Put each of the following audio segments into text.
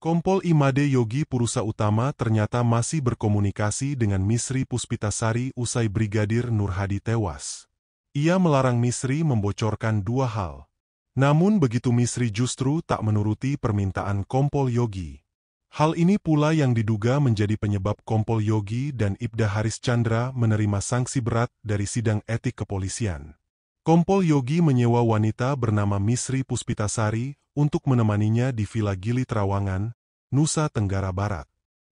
Kompol Imade Yogi Purusa Utama ternyata masih berkomunikasi dengan Misri Puspitasari usai Brigadir Nur Hadi tewas. Ia melarang Misri membocorkan dua hal. Namun begitu Misri justru tak menuruti permintaan Kompol Yogi. Hal ini pula yang diduga menjadi penyebab Kompol Yogi dan Ibda Haris Chandra menerima sanksi berat dari sidang etik kepolisian. Kompol Yogi menyewa wanita bernama Misri Puspitasari untuk menemaninya di Villa Gili Trawangan, Nusa Tenggara Barat.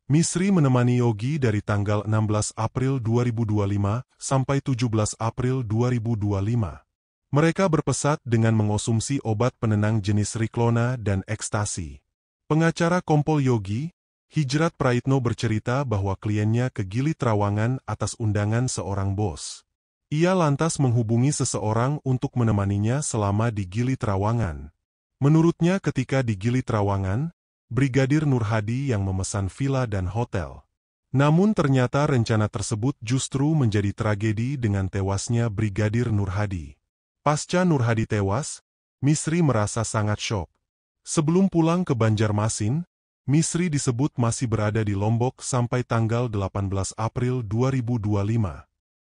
Misri menemani Yogi dari tanggal 16 April 2025 sampai 17 April 2025. Mereka berpesat dengan mengonsumsi obat penenang jenis Riklona dan ekstasi. Pengacara Kompol Yogi, Hijrat Praitno bercerita bahwa kliennya ke Gili Trawangan atas undangan seorang bos. Ia lantas menghubungi seseorang untuk menemaninya selama di Gili Trawangan. Menurutnya ketika di Gili Trawangan, Brigadir Nur Hadi yang memesan villa dan hotel. Namun ternyata rencana tersebut justru menjadi tragedi dengan tewasnya Brigadir Nur Hadi. Pasca Nur Hadi tewas, Misri merasa sangat syok. Sebelum pulang ke Banjarmasin, Misri disebut masih berada di Lombok sampai tanggal 18 April 2025.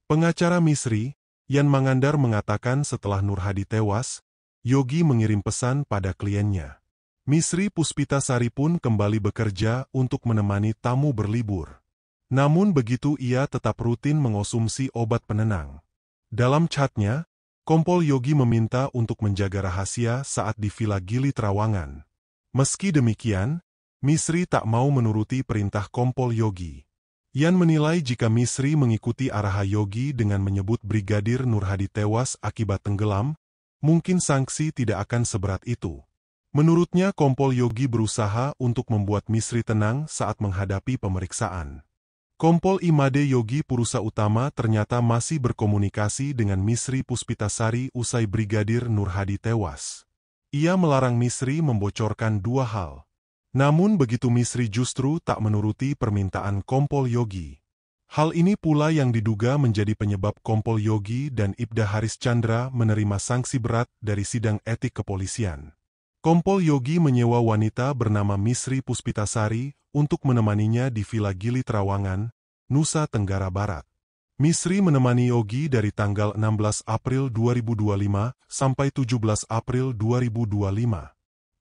Pengacara Misri, Yan Mangandar mengatakan setelah Nur Hadi tewas, Yogi mengirim pesan pada kliennya. Misri Puspitasari pun kembali bekerja untuk menemani tamu berlibur. Namun begitu ia tetap rutin mengonsumsi obat penenang. Dalam chatnya, Kompol Yogi meminta untuk menjaga rahasia saat di Villa Gili Trawangan. Meski demikian, Misri tak mau menuruti perintah Kompol Yogi. Yan menilai jika Misri mengikuti arahan Yogi dengan menyebut Brigadir Nur Hadi tewas akibat tenggelam, mungkin sanksi tidak akan seberat itu. Menurutnya Kompol Yogi berusaha untuk membuat Misri tenang saat menghadapi pemeriksaan. Kompol Imade Yogi Purusa Utama ternyata masih berkomunikasi dengan Misri Puspitasari usai Brigadir Nur Hadi tewas. Ia melarang Misri membocorkan dua hal. Namun begitu Misri justru tak menuruti permintaan Kompol Yogi. Hal ini pula yang diduga menjadi penyebab Kompol Yogi dan Ibda Haris Chandra menerima sanksi berat dari sidang etik kepolisian. Kompol Yogi menyewa wanita bernama Misri Puspitasari untuk menemaninya di Villa Gili Trawangan, Nusa Tenggara Barat. Misri menemani Yogi dari tanggal 16 April 2025 sampai 17 April 2025.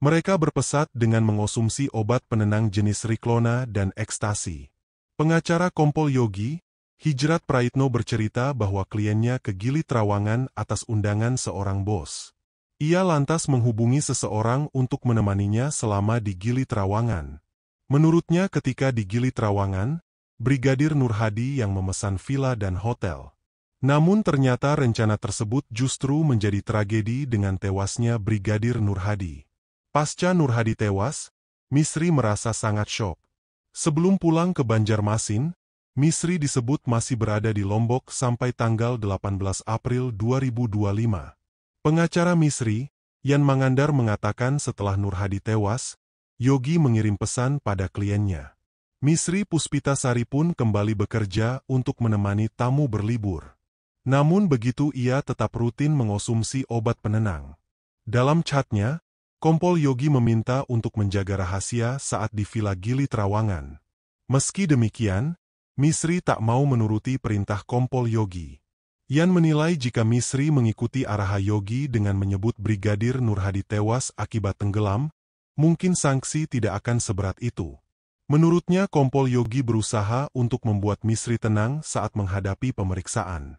Mereka berpesat dengan mengonsumsi obat penenang jenis Riklona dan ekstasi. Pengacara Kompol Yogi, Hijrat Praitno bercerita bahwa kliennya ke Gili Trawangan atas undangan seorang bos. Ia lantas menghubungi seseorang untuk menemaninya selama di Gili Trawangan. Menurutnya ketika di Gili Trawangan, Brigadir Nur Hadi yang memesan villa dan hotel. Namun ternyata rencana tersebut justru menjadi tragedi dengan tewasnya Brigadir Nur Hadi. Pasca Nur Hadi tewas, Misri merasa sangat syok. Sebelum pulang ke Banjarmasin, Misri disebut masih berada di Lombok sampai tanggal 18 April 2025. Pengacara Misri, Yan Mangandar mengatakan setelah Nur Hadi tewas, Yogi mengirim pesan pada kliennya. Misri Puspitasari pun kembali bekerja untuk menemani tamu berlibur. Namun begitu ia tetap rutin mengonsumsi obat penenang. Dalam chatnya, Kompol Yogi meminta untuk menjaga rahasia saat di Villa Gili Trawangan. Meski demikian, Misri tak mau menuruti perintah Kompol Yogi. Yan menilai jika Misri mengikuti arahan Yogi dengan menyebut Brigadir Nur Hadi tewas akibat tenggelam, mungkin sanksi tidak akan seberat itu. Menurutnya Kompol Yogi berusaha untuk membuat Misri tenang saat menghadapi pemeriksaan.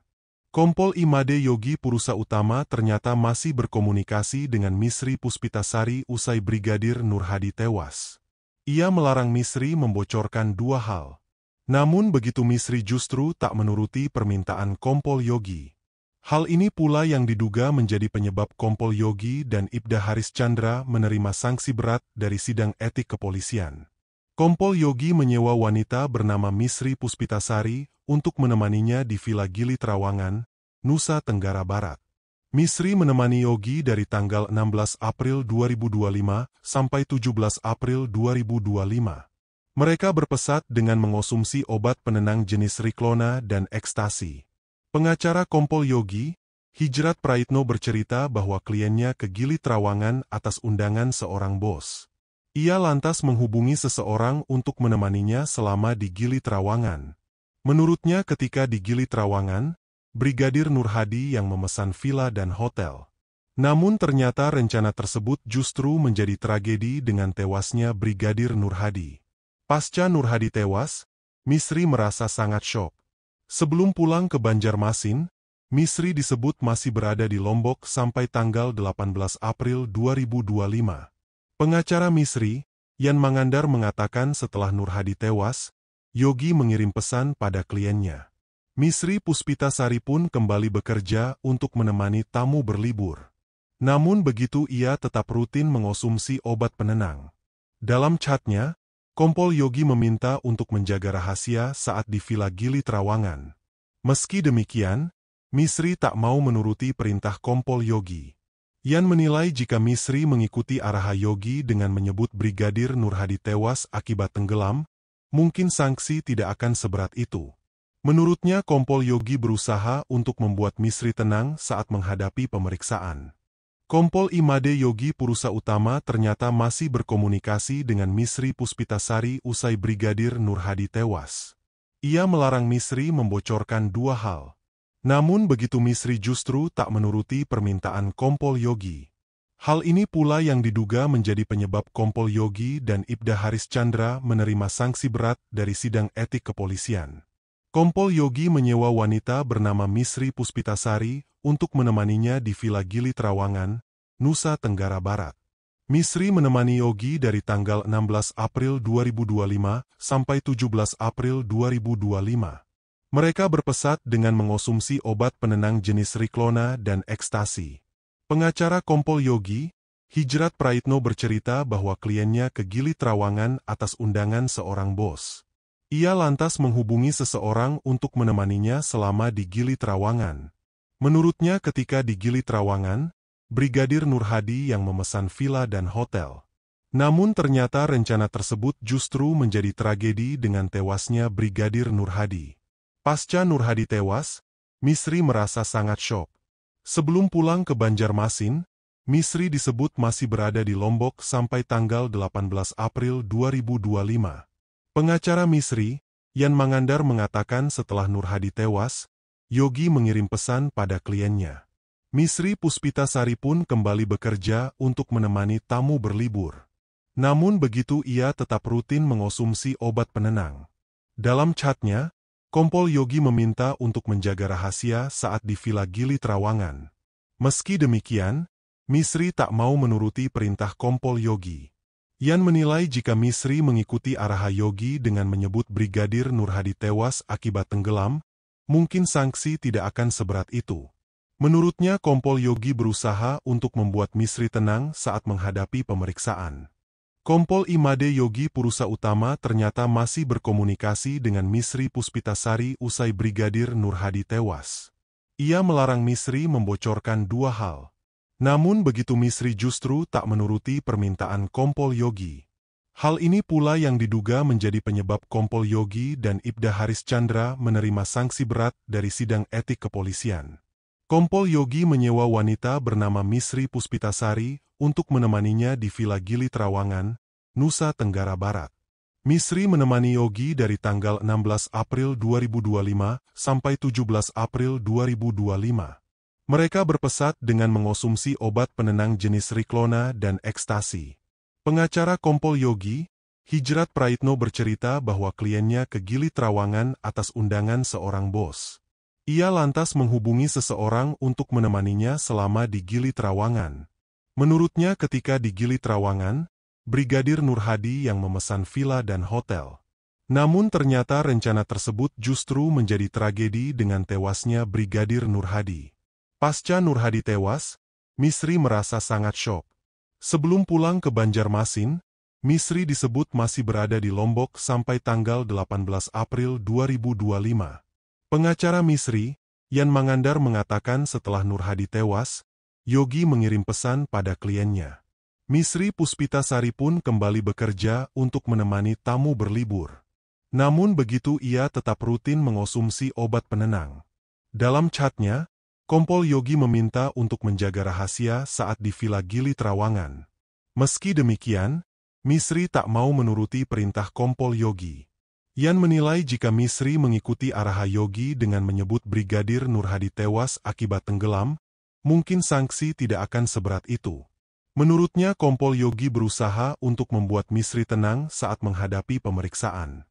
Kompol Imade Yogi Purusa Utama ternyata masih berkomunikasi dengan Misri Puspitasari usai Brigadir Nur Hadi tewas. Ia melarang Misri membocorkan dua hal. Namun begitu Misri justru tak menuruti permintaan Kompol Yogi. Hal ini pula yang diduga menjadi penyebab Kompol Yogi dan Ibda Haris Chandra menerima sanksi berat dari sidang etik kepolisian. Kompol Yogi menyewa wanita bernama Misri Puspitasari untuk menemaninya di Villa Gili Trawangan, Nusa Tenggara Barat. Misri menemani Yogi dari tanggal 16 April 2025 sampai 17 April 2025. Mereka berpesat dengan mengonsumsi obat penenang jenis Riklona dan ekstasi. Pengacara Kompol Yogi, Hijrat Praitno bercerita bahwa kliennya ke Gili Trawangan atas undangan seorang bos. Ia lantas menghubungi seseorang untuk menemaninya selama di Gili Trawangan. Menurutnya ketika di Gili Trawangan, Brigadir Nurhadi yang memesan villa dan hotel. Namun ternyata rencana tersebut justru menjadi tragedi dengan tewasnya Brigadir Nurhadi. Pasca Nurhadi tewas, Misri merasa sangat syok. Sebelum pulang ke Banjarmasin, Misri disebut masih berada di Lombok sampai tanggal 18 April 2025. Pengacara Misri, Yan Mangandar mengatakan setelah Nurhadi tewas, Yogi mengirim pesan pada kliennya. Misri Puspitasari pun kembali bekerja untuk menemani tamu berlibur. Namun begitu ia tetap rutin mengonsumsi obat penenang. Dalam chatnya, Kompol Yogi meminta untuk menjaga rahasia saat di Villa Gili Trawangan. Meski demikian, Misri tak mau menuruti perintah Kompol Yogi. Yan menilai jika Misri mengikuti arahan Yogi dengan menyebut Brigadir Nurhadi tewas akibat tenggelam, mungkin sanksi tidak akan seberat itu. Menurutnya Kompol Yogi berusaha untuk membuat Misri tenang saat menghadapi pemeriksaan. Kompol Imade Yogi Purusa Utama ternyata masih berkomunikasi dengan Misri Puspitasari usai Brigadir Nurhadi tewas. Ia melarang Misri membocorkan dua hal. Namun begitu Misri justru tak menuruti permintaan Kompol Yogi. Hal ini pula yang diduga menjadi penyebab Kompol Yogi dan Ibda Haris Chandra menerima sanksi berat dari sidang etik kepolisian. Kompol Yogi menyewa wanita bernama Misri Puspitasari untuk menemaninya di Villa Gili Trawangan, Nusa Tenggara Barat. Misri menemani Yogi dari tanggal 16 April 2025 sampai 17 April 2025. Mereka berpesat dengan mengonsumsi obat penenang jenis Riklona dan ekstasi. Pengacara Kompol Yogi, Hijrat Praitno bercerita bahwa kliennya ke Gili Trawangan atas undangan seorang bos. Ia lantas menghubungi seseorang untuk menemaninya selama di Gili Trawangan. Menurutnya ketika di Gili Trawangan, Brigadir Nurhadi yang memesan villa dan hotel. Namun ternyata rencana tersebut justru menjadi tragedi dengan tewasnya Brigadir Nurhadi. Pasca Nurhadi tewas, Misri merasa sangat syok. Sebelum pulang ke Banjarmasin, Misri disebut masih berada di Lombok sampai tanggal 18 April 2025. Pengacara Misri, Yan Mangandar mengatakan setelah Nurhadi tewas, Yogi mengirim pesan pada kliennya. Misri Puspitasari pun kembali bekerja untuk menemani tamu berlibur. Namun begitu ia tetap rutin mengonsumsi obat penenang. Dalam chatnya, Kompol Yogi meminta untuk menjaga rahasia saat di Villa Gili Trawangan. Meski demikian, Misri tak mau menuruti perintah Kompol Yogi. Yan menilai jika Misri mengikuti arahan Yogi dengan menyebut Brigadir Nurhadi tewas akibat tenggelam, mungkin sanksi tidak akan seberat itu. Menurutnya Kompol Yogi berusaha untuk membuat Misri tenang saat menghadapi pemeriksaan. Kompol Imade Yogi Purusa Utama ternyata masih berkomunikasi dengan Misri Puspitasari usai Brigadir Nurhadi tewas. Ia melarang Misri membocorkan dua hal. Namun begitu Misri justru tak menuruti permintaan Kompol Yogi. Hal ini pula yang diduga menjadi penyebab Kompol Yogi dan Ibda Haris Chandra menerima sanksi berat dari sidang etik kepolisian. Kompol Yogi menyewa wanita bernama Misri Puspitasari untuk menemaninya di Villa Gili Trawangan, Nusa Tenggara Barat. Misri menemani Yogi dari tanggal 16 April 2025 sampai 17 April 2025. Mereka berpesat dengan mengonsumsi obat penenang jenis Riklona dan ekstasi. Pengacara Kompol Yogi, Hijrat Praitno bercerita bahwa kliennya ke Gili Trawangan atas undangan seorang bos. Ia lantas menghubungi seseorang untuk menemaninya selama di Gili Trawangan. Menurutnya ketika di Gili Trawangan, Brigadir Nurhadi yang memesan villa dan hotel. Namun ternyata rencana tersebut justru menjadi tragedi dengan tewasnya Brigadir Nurhadi. Pasca Nurhadi tewas, Misri merasa sangat syok. Sebelum pulang ke Banjarmasin, Misri disebut masih berada di Lombok sampai tanggal 18 April 2025. Pengacara Misri, Yan Mangandar mengatakan setelah Nurhadi tewas, Yogi mengirim pesan pada kliennya. Misri Puspitasari pun kembali bekerja untuk menemani tamu berlibur. Namun begitu ia tetap rutin mengonsumsi obat penenang. Dalam chatnya, Kompol Yogi meminta untuk menjaga rahasia saat di Villa Gili Trawangan. Meski demikian, Misri tak mau menuruti perintah Kompol Yogi. Yan menilai jika Misri mengikuti arahan Yogi dengan menyebut Brigadir Nur Hadi tewas akibat tenggelam, mungkin sanksi tidak akan seberat itu. Menurutnya Kompol Yogi berusaha untuk membuat Misri tenang saat menghadapi pemeriksaan.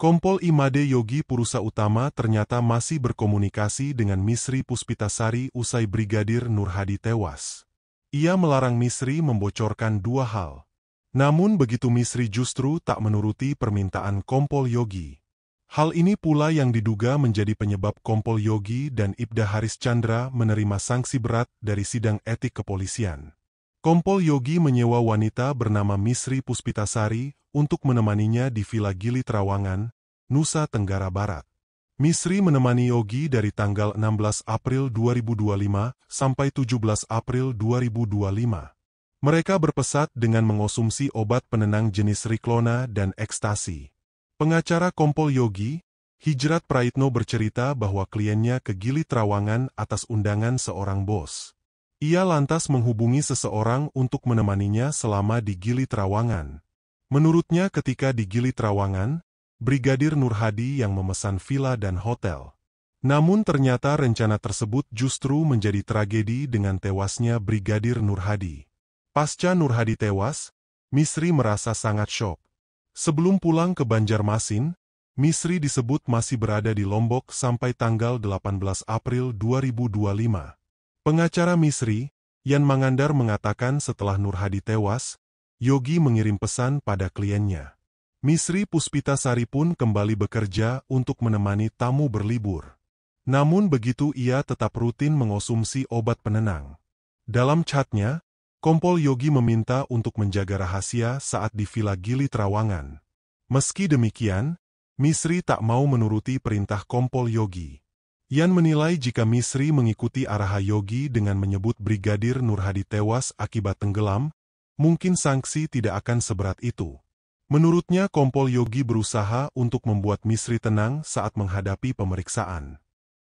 Kompol Imade Yogi Purusa Utama ternyata masih berkomunikasi dengan Misri Puspitasari usai Brigadir Nur Hadi tewas. Ia melarang Misri membocorkan dua hal. Namun begitu Misri justru tak menuruti permintaan Kompol Yogi. Hal ini pula yang diduga menjadi penyebab Kompol Yogi dan Ibda Haris Chandra menerima sanksi berat dari sidang etik kepolisian. Kompol Yogi menyewa wanita bernama Misri Puspitasari untuk menemaninya di Villa Gili Trawangan, Nusa Tenggara Barat. Misri menemani Yogi dari tanggal 16 April 2025 sampai 17 April 2025. Mereka berpesat dengan mengonsumsi obat penenang jenis Riklona dan ekstasi. Pengacara Kompol Yogi, Hijrat Praitno bercerita bahwa kliennya ke Gili Trawangan atas undangan seorang bos. Ia lantas menghubungi seseorang untuk menemaninya selama di Gili Trawangan. Menurutnya ketika di Gili Trawangan, Brigadir Nur Hadi yang memesan villa dan hotel. Namun ternyata rencana tersebut justru menjadi tragedi dengan tewasnya Brigadir Nur Hadi. Pasca Nur Hadi tewas, Misri merasa sangat syok. Sebelum pulang ke Banjarmasin, Misri disebut masih berada di Lombok sampai tanggal 18 April 2025. Pengacara Misri, Yan Mangandar mengatakan setelah Nur Hadi tewas, Yogi mengirim pesan pada kliennya. Misri Puspitasari pun kembali bekerja untuk menemani tamu berlibur. Namun begitu ia tetap rutin mengonsumsi obat penenang. Dalam chatnya, Kompol Yogi meminta untuk menjaga rahasia saat di Villa Gili Trawangan. Meski demikian, Misri tak mau menuruti perintah Kompol Yogi. Yan menilai jika Misri mengikuti arahan Yogi dengan menyebut Brigadir Nur Hadi tewas akibat tenggelam, mungkin sanksi tidak akan seberat itu. Menurutnya Kompol Yogi berusaha untuk membuat Misri tenang saat menghadapi pemeriksaan.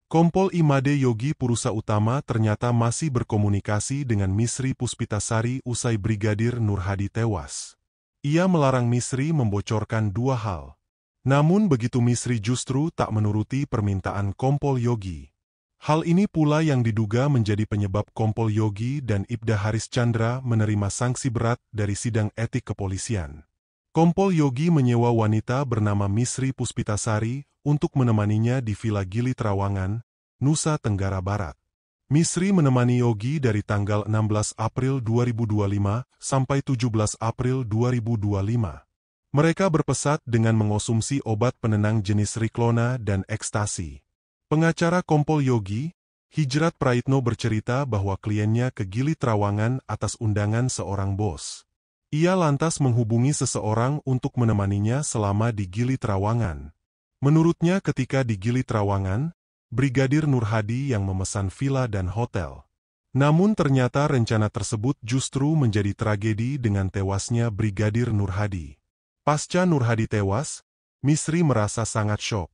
Kompol Imade Yogi Purusa Utama ternyata masih berkomunikasi dengan Misri Puspitasari usai Brigadir Nur Hadi tewas. Ia melarang Misri membocorkan dua hal. Namun begitu Misri justru tak menuruti permintaan Kompol Yogi. Hal ini pula yang diduga menjadi penyebab Kompol Yogi dan Ibda Haris Chandra menerima sanksi berat dari sidang etik kepolisian. Kompol Yogi menyewa wanita bernama Misri Puspitasari untuk menemaninya di Villa Gili Trawangan, Nusa Tenggara Barat. Misri menemani Yogi dari tanggal 16 April 2025 sampai 17 April 2025. Mereka berpesat dengan mengonsumsi obat penenang jenis Riklona dan ekstasi. Pengacara Kompol Yogi, Hijrat Praitno bercerita bahwa kliennya ke Gili Trawangan atas undangan seorang bos. Ia lantas menghubungi seseorang untuk menemaninya selama di Gili Trawangan. Menurutnya ketika di Gili Trawangan, Brigadir Nur Hadi yang memesan villa dan hotel. Namun ternyata rencana tersebut justru menjadi tragedi dengan tewasnya Brigadir Nur Hadi. Pasca Nur Hadi tewas, Misri merasa sangat syok.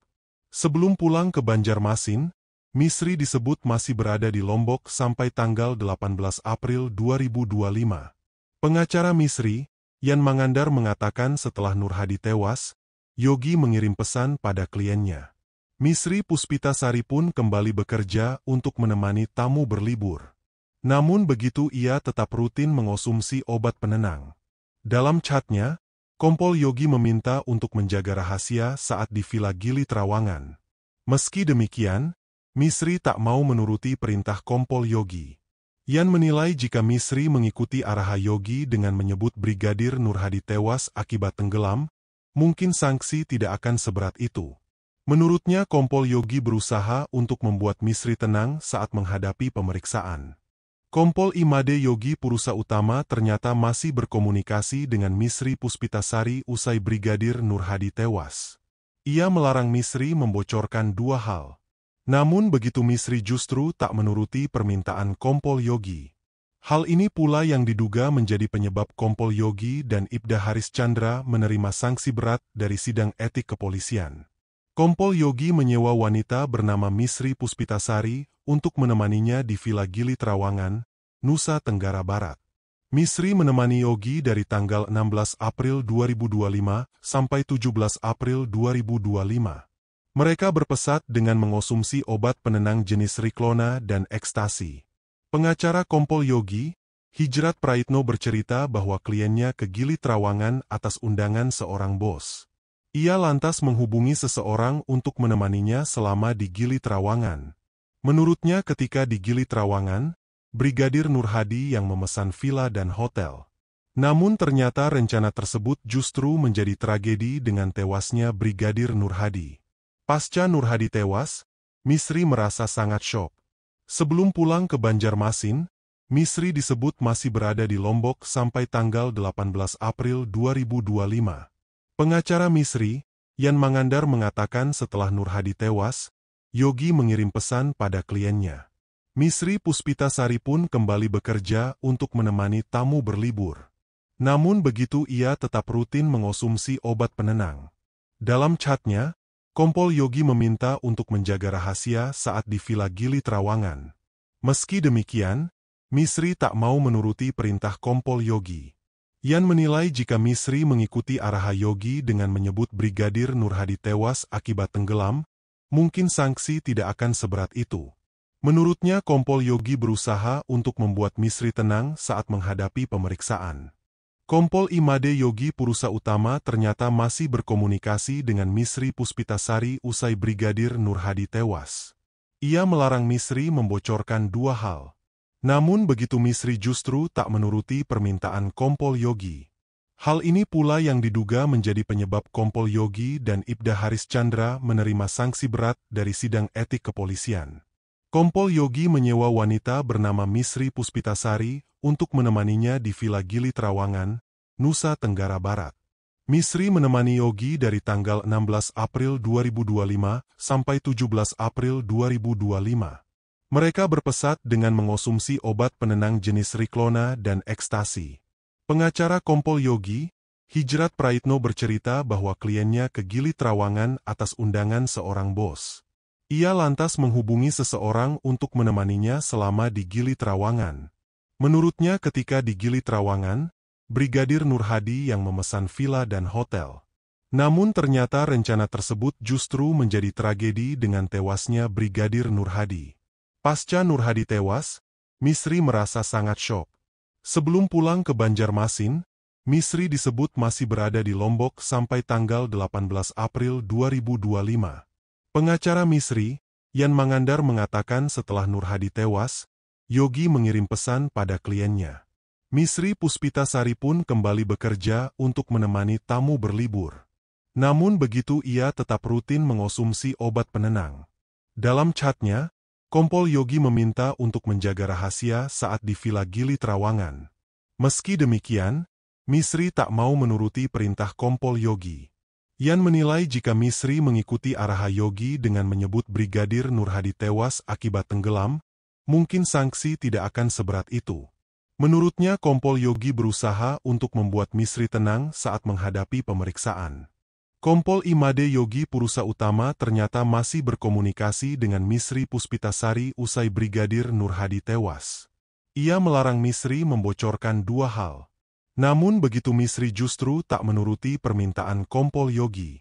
Sebelum pulang ke Banjarmasin, Misri disebut masih berada di Lombok sampai tanggal 18 April 2025. Pengacara Misri, Yan Mangandar mengatakan setelah Nur Hadi tewas, Yogi mengirim pesan pada kliennya. Misri Puspitasari pun kembali bekerja untuk menemani tamu berlibur. Namun begitu ia tetap rutin mengonsumsi obat penenang. Dalam chatnya, Kompol Yogi meminta untuk menjaga rahasia saat di Villa Gili Trawangan. Meski demikian, Misri tak mau menuruti perintah Kompol Yogi. Yan menilai jika Misri mengikuti arahan Yogi dengan menyebut Brigadir Nur Hadi tewas akibat tenggelam, mungkin sanksi tidak akan seberat itu. Menurutnya Kompol Yogi berusaha untuk membuat Misri tenang saat menghadapi pemeriksaan. Kompol Imade Yogi Purusa Utama ternyata masih berkomunikasi dengan Misri Puspitasari usai Brigadir Nur Hadi tewas. Ia melarang Misri membocorkan dua hal. Namun begitu Misri justru tak menuruti permintaan Kompol Yogi. Hal ini pula yang diduga menjadi penyebab Kompol Yogi dan Ibda Haris Chandra menerima sanksi berat dari sidang etik kepolisian. Kompol Yogi menyewa wanita bernama Misri Puspitasari untuk menemaninya di Villa Gili Trawangan, Nusa Tenggara Barat. Misri menemani Yogi dari tanggal 16 April 2025 sampai 17 April 2025. Mereka berpesat dengan mengonsumsi obat penenang jenis Riklona dan ekstasi. Pengacara Kompol Yogi, Hijrat Praitno bercerita bahwa kliennya ke Gili Trawangan atas undangan seorang bos. Ia lantas menghubungi seseorang untuk menemaninya selama di Gili Trawangan. Menurutnya ketika di Gili Trawangan, Brigadir Nurhadi yang memesan villa dan hotel. Namun ternyata rencana tersebut justru menjadi tragedi dengan tewasnya Brigadir Nurhadi. Pasca Nurhadi tewas, Misri merasa sangat syok. Sebelum pulang ke Banjarmasin, Misri disebut masih berada di Lombok sampai tanggal 18 April 2025. Pengacara Misri, Yan Mangandar mengatakan setelah Nurhadi tewas, Yogi mengirim pesan pada kliennya. Misri Puspitasari pun kembali bekerja untuk menemani tamu berlibur. Namun begitu ia tetap rutin mengonsumsi obat penenang. Dalam chatnya, Kompol Yogi meminta untuk menjaga rahasia saat di Villa Gili Trawangan. Meski demikian, Misri tak mau menuruti perintah Kompol Yogi. Yan menilai jika Misri mengikuti arahan Yogi dengan menyebut Brigadir Nurhadi tewas akibat tenggelam, mungkin sanksi tidak akan seberat itu. Menurutnya Kompol Yogi berusaha untuk membuat Misri tenang saat menghadapi pemeriksaan. Kompol Imade Yogi Purusa Utama ternyata masih berkomunikasi dengan Misri Puspitasari usai Brigadir Nurhadi tewas. Ia melarang Misri membocorkan dua hal. Namun begitu Misri justru tak menuruti permintaan Kompol Yogi. Hal ini pula yang diduga menjadi penyebab Kompol Yogi dan Ibda Haris Chandra menerima sanksi berat dari sidang etik kepolisian. Kompol Yogi menyewa wanita bernama Misri Puspitasari untuk menemaninya di Villa Gili Trawangan, Nusa Tenggara Barat. Misri menemani Yogi dari tanggal 16 April 2025 sampai 17 April 2025. Mereka berpesat dengan mengonsumsi obat penenang jenis Riklona dan ekstasi. Pengacara Kompol Yogi, Hijrat Praitno bercerita bahwa kliennya ke Gili Trawangan atas undangan seorang bos. Ia lantas menghubungi seseorang untuk menemaninya selama di Gili Trawangan. Menurutnya ketika di Gili Trawangan, Brigadir Nurhadi yang memesan villa dan hotel. Namun ternyata rencana tersebut justru menjadi tragedi dengan tewasnya Brigadir Nurhadi. Pasca Nurhadi tewas, Misri merasa sangat syok. Sebelum pulang ke Banjarmasin, Misri disebut masih berada di Lombok sampai tanggal 18 April 2025. Pengacara Misri, Yan Mangandar mengatakan setelah Nurhadi tewas, Yogi mengirim pesan pada kliennya. Misri Puspitasari pun kembali bekerja untuk menemani tamu berlibur. Namun begitu ia tetap rutin mengonsumsi obat penenang. Dalam chatnya, Kompol Yogi meminta untuk menjaga rahasia saat di Villa Gili Trawangan. Meski demikian, Misri tak mau menuruti perintah Kompol Yogi. Yan menilai jika Misri mengikuti arahan Yogi dengan menyebut Brigadir Nurhadi tewas akibat tenggelam, mungkin sanksi tidak akan seberat itu. Menurutnya Kompol Yogi berusaha untuk membuat Misri tenang saat menghadapi pemeriksaan. Kompol Imade Yogi Purusa Utama ternyata masih berkomunikasi dengan Misri Puspitasari usai Brigadir Nurhadi tewas. Ia melarang Misri membocorkan dua hal. Namun begitu Misri justru tak menuruti permintaan Kompol Yogi.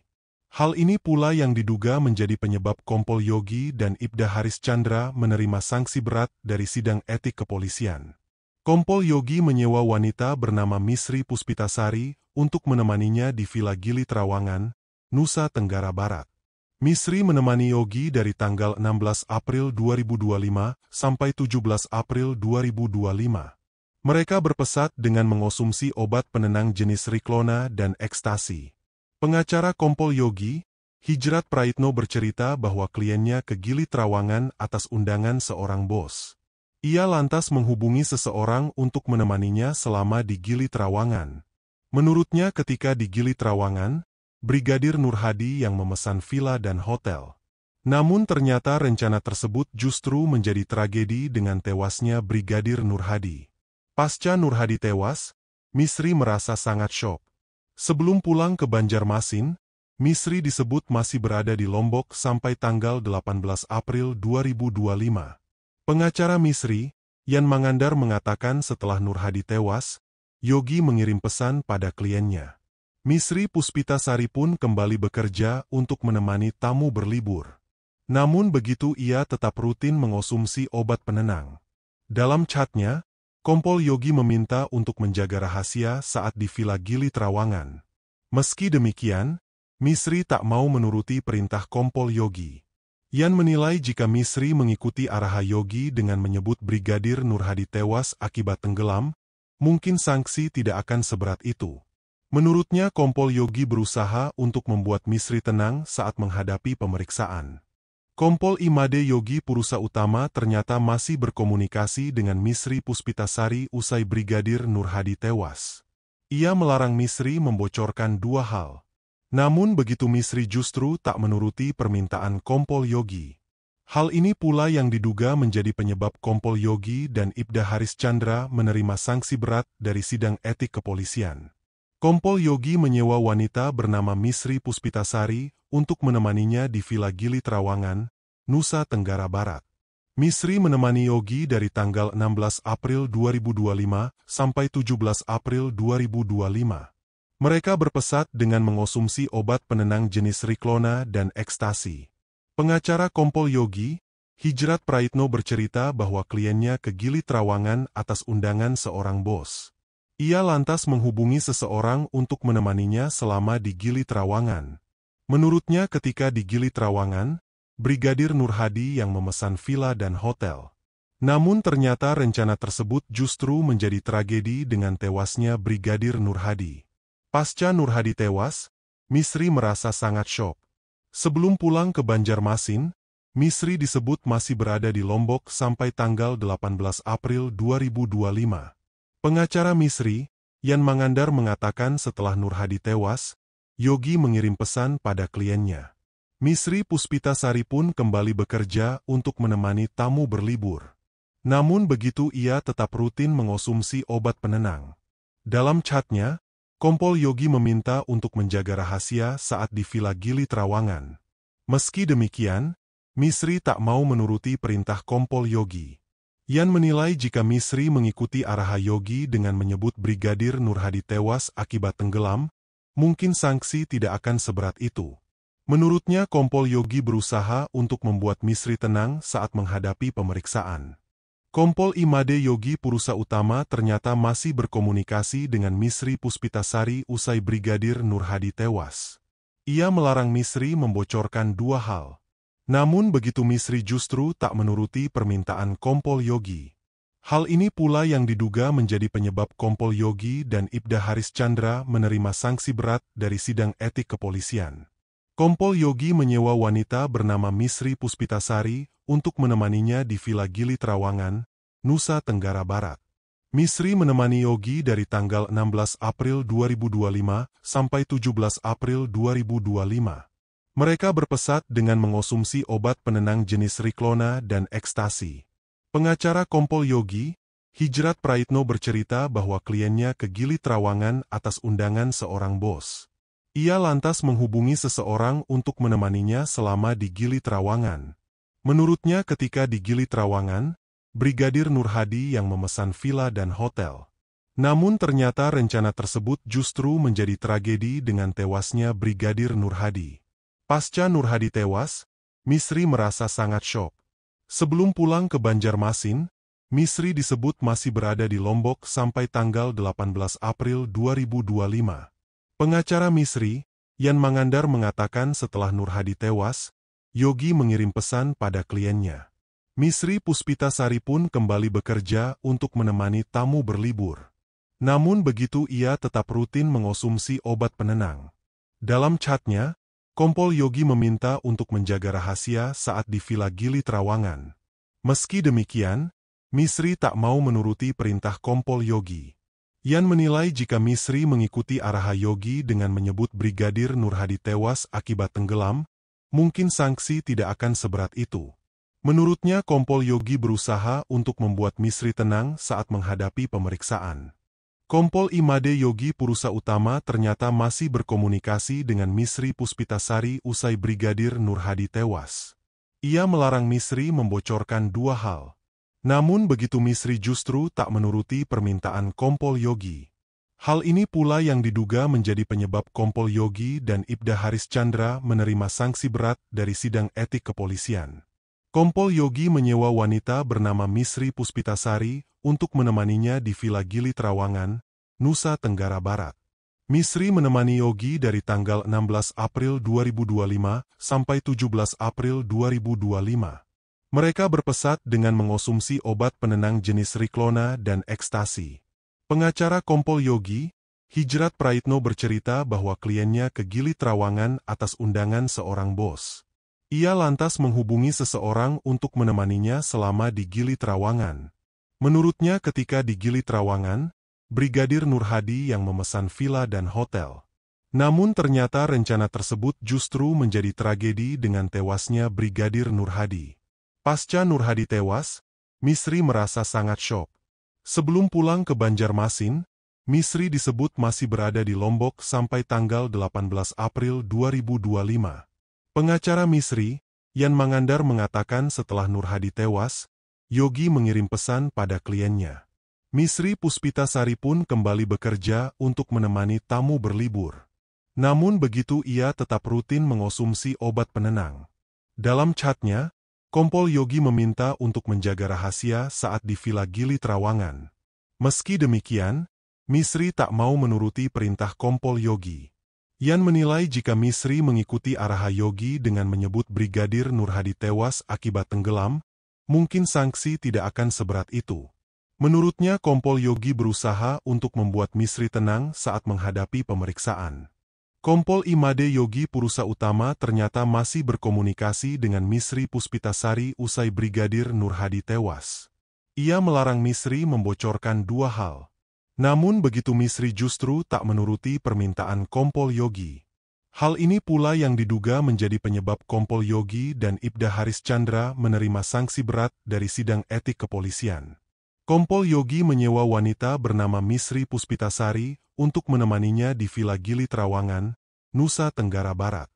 Hal ini pula yang diduga menjadi penyebab Kompol Yogi dan Ibda Haris Chandra menerima sanksi berat dari sidang etik kepolisian. Kompol Yogi menyewa wanita bernama Misri Puspitasari untuk menemaninya di Villa Gili Trawangan, Nusa Tenggara Barat. Misri menemani Yogi dari tanggal 16 April 2025 sampai 17 April 2025. Mereka berpesat dengan mengonsumsi obat penenang jenis Riklona dan ekstasi. Pengacara Kompol Yogi, Hijrat Praitno bercerita bahwa kliennya ke Gili Trawangan atas undangan seorang bos. Ia lantas menghubungi seseorang untuk menemaninya selama di Gili Trawangan. Menurutnya ketika di Gili Trawangan, Brigadir Nurhadi yang memesan villa dan hotel. Namun ternyata rencana tersebut justru menjadi tragedi dengan tewasnya Brigadir Nurhadi. Pasca Nurhadi tewas, Misri merasa sangat syok. Sebelum pulang ke Banjarmasin, Misri disebut masih berada di Lombok sampai tanggal 18 April 2025. Pengacara Misri, Yan Mangandar mengatakan setelah Nur Hadi tewas, Yogi mengirim pesan pada kliennya. Misri Puspitasari pun kembali bekerja untuk menemani tamu berlibur. Namun begitu ia tetap rutin mengonsumsi obat penenang. Dalam chatnya, Kompol Yogi meminta untuk menjaga rahasia saat di Villa Gili Trawangan. Meski demikian, Misri tak mau menuruti perintah Kompol Yogi. Yan menilai jika Misri mengikuti arahan Yogi dengan menyebut Brigadir Nur Hadi tewas akibat tenggelam, mungkin sanksi tidak akan seberat itu. Menurutnya Kompol Yogi berusaha untuk membuat Misri tenang saat menghadapi pemeriksaan. Kompol Imade Yogi Purusa Utama ternyata masih berkomunikasi dengan Misri Puspitasari usai Brigadir Nur Hadi tewas. Ia melarang Misri membocorkan dua hal. Namun begitu Misri justru tak menuruti permintaan Kompol Yogi. Hal ini pula yang diduga menjadi penyebab Kompol Yogi dan Ibda Haris Chandra menerima sanksi berat dari sidang etik kepolisian. Kompol Yogi menyewa wanita bernama Misri Puspitasari untuk menemaninya di Villa Gili Trawangan, Nusa Tenggara Barat. Misri menemani Yogi dari tanggal 16 April 2025 sampai 17 April 2025. Mereka berpesat dengan mengonsumsi obat penenang jenis Riklona dan ekstasi. Pengacara Kompol Yogi, Hijrat Praitno bercerita bahwa kliennya ke Gili Trawangan atas undangan seorang bos. Ia lantas menghubungi seseorang untuk menemaninya selama di Gili Trawangan. Menurutnya ketika di Gili Trawangan, Brigadir Nur Hadi yang memesan villa dan hotel. Namun ternyata rencana tersebut justru menjadi tragedi dengan tewasnya Brigadir Nur Hadi. Pasca Nur Hadi tewas, Misri merasa sangat syok. Sebelum pulang ke Banjarmasin, Misri disebut masih berada di Lombok sampai tanggal 18 April 2025. Pengacara Misri, Yan Mangandar mengatakan setelah Nur Hadi tewas, Yogi mengirim pesan pada kliennya. Misri Puspitasari pun kembali bekerja untuk menemani tamu berlibur. Namun begitu ia tetap rutin mengonsumsi obat penenang. Dalam chatnya, Kompol Yogi meminta untuk menjaga rahasia saat di Villa Gili Trawangan. Meski demikian, Misri tak mau menuruti perintah Kompol Yogi. Yan menilai jika Misri mengikuti arahan Yogi dengan menyebut Brigadir Nur Hadi tewas akibat tenggelam, mungkin sanksi tidak akan seberat itu. Menurutnya Kompol Yogi berusaha untuk membuat Misri tenang saat menghadapi pemeriksaan. Kompol Imade Yogi Purusa Utama ternyata masih berkomunikasi dengan Misri Puspitasari usai Brigadir Nur Hadi tewas. Ia melarang Misri membocorkan dua hal. Namun begitu Misri justru tak menuruti permintaan Kompol Yogi. Hal ini pula yang diduga menjadi penyebab Kompol Yogi dan Ibda Haris Chandra menerima sanksi berat dari sidang etik kepolisian. Kompol Yogi menyewa wanita bernama Misri Puspitasari untuk menemaninya di Villa Gili Trawangan, Nusa Tenggara Barat. Misri menemani Yogi dari tanggal 16 April 2025 sampai 17 April 2025. Mereka berpesat dengan mengonsumsi obat penenang jenis Riklona dan ekstasi. Pengacara Kompol Yogi, Hijrat Praitno bercerita bahwa kliennya ke Gili Trawangan atas undangan seorang bos. Ia lantas menghubungi seseorang untuk menemaninya selama di Gili Trawangan. Menurutnya ketika di Gili Trawangan, Brigadir Nur Hadi yang memesan villa dan hotel. Namun ternyata rencana tersebut justru menjadi tragedi dengan tewasnya Brigadir Nur Hadi. Pasca Nur Hadi tewas, Misri merasa sangat syok. Sebelum pulang ke Banjarmasin, Misri disebut masih berada di Lombok sampai tanggal 18 April 2025. Pengacara Misri, Yan Mangandar mengatakan setelah Nur Hadi tewas, Yogi mengirim pesan pada kliennya. Misri Puspitasari pun kembali bekerja untuk menemani tamu berlibur. Namun begitu ia tetap rutin mengonsumsi obat penenang. Dalam chatnya, Kompol Yogi meminta untuk menjaga rahasia saat di Villa Gili Trawangan. Meski demikian, Misri tak mau menuruti perintah Kompol Yogi. Yan menilai jika Misri mengikuti arahan Yogi dengan menyebut Brigadir Nur Hadi tewas akibat tenggelam, mungkin sanksi tidak akan seberat itu. Menurutnya Kompol Yogi berusaha untuk membuat Misri tenang saat menghadapi pemeriksaan. Kompol Imade Yogi Purusa Utama ternyata masih berkomunikasi dengan Misri Puspitasari usai Brigadir Nur Hadi tewas. Ia melarang Misri membocorkan dua hal. Namun begitu Misri justru tak menuruti permintaan Kompol Yogi. Hal ini pula yang diduga menjadi penyebab Kompol Yogi dan Ibda Haris Chandra menerima sanksi berat dari sidang etik kepolisian. Kompol Yogi menyewa wanita bernama Misri Puspitasari untuk menemaninya di Villa Gili Trawangan, Nusa Tenggara Barat. Misri menemani Yogi dari tanggal 16 April 2025 sampai 17 April 2025. Mereka berpesat dengan mengonsumsi obat penenang jenis Riklona dan ekstasi. Pengacara Kompol Yogi, Hijrat Praitno bercerita bahwa kliennya ke Gili Trawangan atas undangan seorang bos. Ia lantas menghubungi seseorang untuk menemaninya selama di Gili Trawangan. Menurutnya ketika di Gili Trawangan, Brigadir Nurhadi yang memesan villa dan hotel. Namun ternyata rencana tersebut justru menjadi tragedi dengan tewasnya Brigadir Nurhadi. Pasca Nurhadi tewas, Misri merasa sangat syok. Sebelum pulang ke Banjarmasin, Misri disebut masih berada di Lombok sampai tanggal 18 April 2025. Pengacara Misri, Yan Mangandar mengatakan setelah Nurhadi tewas, Yogi mengirim pesan pada kliennya. Misri Puspitasari pun kembali bekerja untuk menemani tamu berlibur. Namun begitu ia tetap rutin mengonsumsi obat penenang. Dalam chatnya, Kompol Yogi meminta untuk menjaga rahasia saat di Villa Gili Trawangan. Meski demikian, Misri tak mau menuruti perintah Kompol Yogi. Yan menilai jika Misri mengikuti arahan Yogi dengan menyebut Brigadir Nurhadi tewas akibat tenggelam, mungkin sanksi tidak akan seberat itu. Menurutnya Kompol Yogi berusaha untuk membuat Misri tenang saat menghadapi pemeriksaan. Kompol Imade Yogi Purusa Utama ternyata masih berkomunikasi dengan Misri Puspitasari usai Brigadir Nurhadi tewas. Ia melarang Misri membocorkan dua hal. Namun begitu Misri justru tak menuruti permintaan Kompol Yogi. Hal ini pula yang diduga menjadi penyebab Kompol Yogi dan Ibda Haris Chandra menerima sanksi berat dari sidang etik kepolisian. Kompol Yogi menyewa wanita bernama Misri Puspitasari untuk menemaninya di Villa Gili Trawangan, Nusa Tenggara Barat.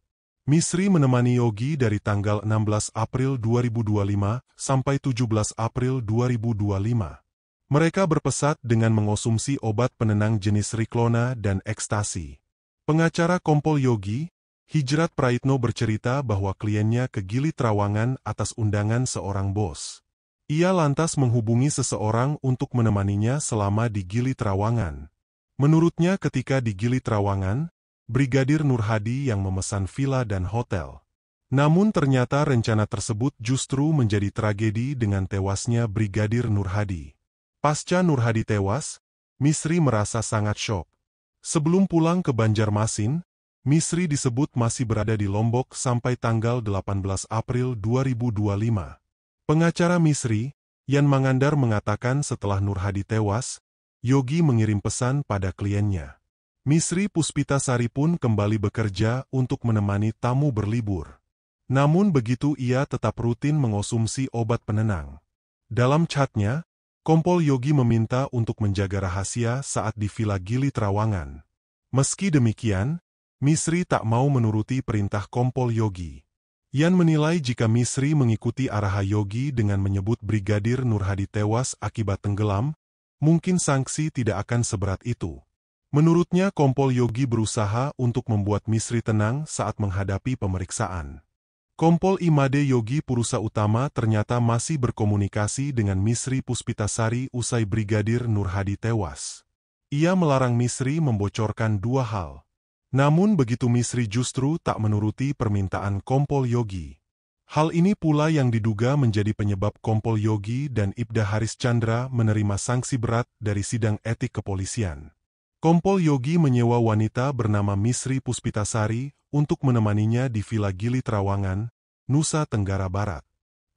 Misri menemani Yogi dari tanggal 16 April 2025 sampai 17 April 2025. Mereka berpesat dengan mengonsumsi obat penenang jenis Riklona dan ekstasi. Pengacara Kompol Yogi, Hijrat Praitno bercerita bahwa kliennya ke Gili Trawangan atas undangan seorang bos. Ia lantas menghubungi seseorang untuk menemaninya selama di Gili Trawangan. Menurutnya ketika di Gili Trawangan, Brigadir Nurhadi yang memesan villa dan hotel. Namun ternyata rencana tersebut justru menjadi tragedi dengan tewasnya Brigadir Nurhadi. Pasca Nurhadi tewas, Misri merasa sangat syok. Sebelum pulang ke Banjarmasin, Misri disebut masih berada di Lombok sampai tanggal 18 April 2025. Pengacara Misri, Yan Mangandar mengatakan setelah Nurhadi tewas, Yogi mengirim pesan pada kliennya. Misri Puspitasari pun kembali bekerja untuk menemani tamu berlibur. Namun begitu ia tetap rutin mengonsumsi obat penenang. Dalam chatnya, Kompol Yogi meminta untuk menjaga rahasia saat di Villa Gili Trawangan. Meski demikian, Misri tak mau menuruti perintah Kompol Yogi. Yan menilai jika Misri mengikuti arahan Yogi dengan menyebut Brigadir Nurhadi tewas akibat tenggelam, mungkin sanksi tidak akan seberat itu. Menurutnya Kompol Yogi berusaha untuk membuat Misri tenang saat menghadapi pemeriksaan. Kompol Imade Yogi Purusa Utama ternyata masih berkomunikasi dengan Misri Puspitasari usai Brigadir Nurhadi tewas. Ia melarang Misri membocorkan dua hal. Namun begitu Misri justru tak menuruti permintaan Kompol Yogi. Hal ini pula yang diduga menjadi penyebab Kompol Yogi dan Ibda Haris Chandra menerima sanksi berat dari sidang etik kepolisian. Kompol Yogi menyewa wanita bernama Misri Puspitasari untuk menemaninya di Villa Gili Trawangan, Nusa Tenggara Barat.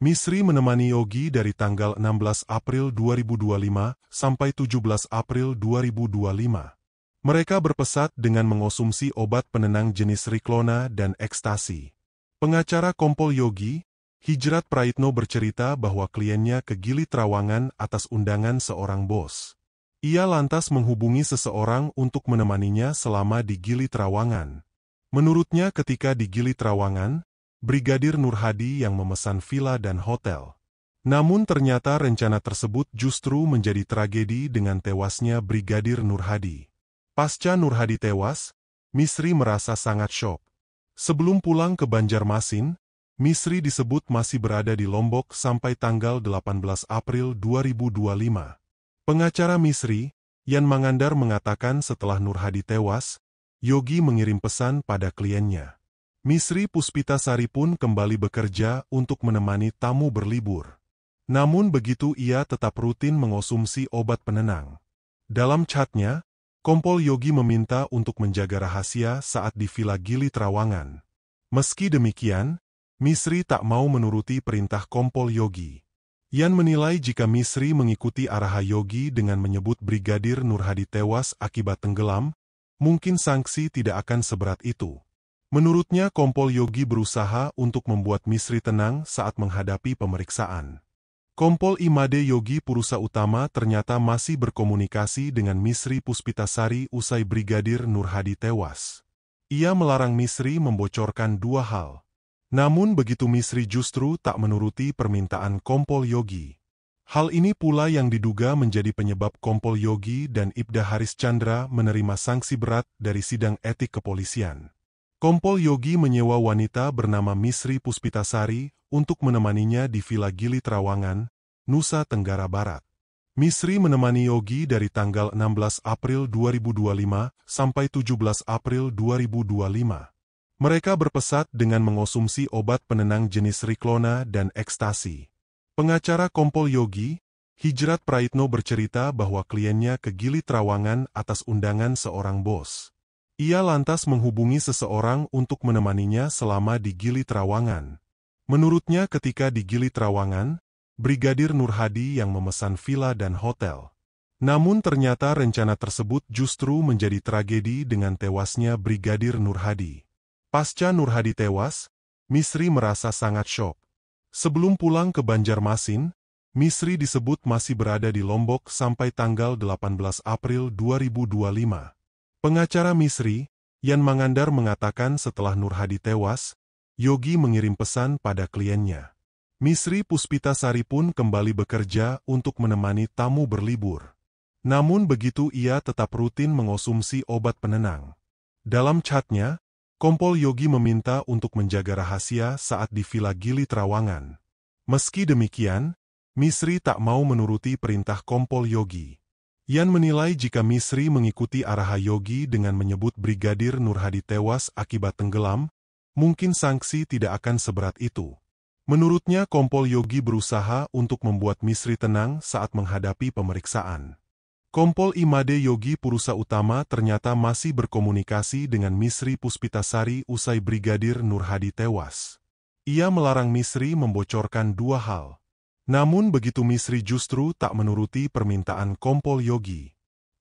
Misri menemani Yogi dari tanggal 16 April 2025 sampai 17 April 2025. Mereka berpesat dengan mengonsumsi obat penenang jenis Riklona dan ekstasi. Pengacara Kompol Yogi, Hijrat Praitno bercerita bahwa kliennya ke Gili Trawangan atas undangan seorang bos. Ia lantas menghubungi seseorang untuk menemaninya selama di Gili Trawangan. Menurutnya ketika di Gili Trawangan, Brigadir Nurhadi yang memesan villa dan hotel. Namun ternyata rencana tersebut justru menjadi tragedi dengan tewasnya Brigadir Nurhadi. Pasca Nurhadi tewas, Misri merasa sangat syok. Sebelum pulang ke Banjarmasin, Misri disebut masih berada di Lombok sampai tanggal 18 April 2025. Pengacara Misri, Yan Mangandar mengatakan setelah Nurhadi tewas, Yogi mengirim pesan pada kliennya. Misri Puspitasari pun kembali bekerja untuk menemani tamu berlibur. Namun begitu ia tetap rutin mengonsumsi obat penenang. Dalam chatnya, Kompol Yogi meminta untuk menjaga rahasia saat di Villa Gili Trawangan. Meski demikian, Misri tak mau menuruti perintah Kompol Yogi. Yan menilai jika Misri mengikuti arahan Yogi dengan menyebut Brigadir Nurhadi tewas akibat tenggelam, mungkin sanksi tidak akan seberat itu. Menurutnya Kompol Yogi berusaha untuk membuat Misri tenang saat menghadapi pemeriksaan. Kompol Imade Yogi Purusa Utama ternyata masih berkomunikasi dengan Misri Puspitasari usai Brigadir Nurhadi tewas. Ia melarang Misri membocorkan dua hal. Namun begitu Misri justru tak menuruti permintaan Kompol Yogi. Hal ini pula yang diduga menjadi penyebab Kompol Yogi dan Ibda Haris Chandra menerima sanksi berat dari sidang etik kepolisian. Kompol Yogi menyewa wanita bernama Misri Puspitasari untuk menemaninya di Villa Gili Trawangan, Nusa Tenggara Barat. Misri menemani Yogi dari tanggal 16 April 2025 sampai 17 April 2025. Mereka berpesat dengan mengonsumsi obat penenang jenis Riklona dan ekstasi. Pengacara Kompol Yogi, Hijrat Praitno bercerita bahwa kliennya ke Gili Trawangan atas undangan seorang bos. Ia lantas menghubungi seseorang untuk menemaninya selama di Gili Trawangan. Menurutnya ketika di Gili Trawangan, Brigadir Nurhadi yang memesan villa dan hotel. Namun ternyata rencana tersebut justru menjadi tragedi dengan tewasnya Brigadir Nurhadi. Pasca Nurhadi tewas, Misri merasa sangat syok. Sebelum pulang ke Banjarmasin, Misri disebut masih berada di Lombok sampai tanggal 18 April 2025. Pengacara Misri, Yan Mangandar mengatakan setelah Nurhadi tewas, Yogi mengirim pesan pada kliennya. Misri Puspitasari pun kembali bekerja untuk menemani tamu berlibur. Namun begitu ia tetap rutin mengonsumsi obat penenang. Dalam chatnya, Kompol Yogi meminta untuk menjaga rahasia saat di Villa Gili Trawangan. Meski demikian, Misri tak mau menuruti perintah Kompol Yogi. Yan menilai jika Misri mengikuti arahan Yogi dengan menyebut Brigadir Nurhadi tewas akibat tenggelam, mungkin sanksi tidak akan seberat itu. Menurutnya Kompol Yogi berusaha untuk membuat Misri tenang saat menghadapi pemeriksaan. Kompol Imade Yogi Purusa Utama ternyata masih berkomunikasi dengan Misri Puspitasari usai Brigadir Nurhadi tewas. Ia melarang Misri membocorkan dua hal. Namun begitu Misri justru tak menuruti permintaan Kompol Yogi.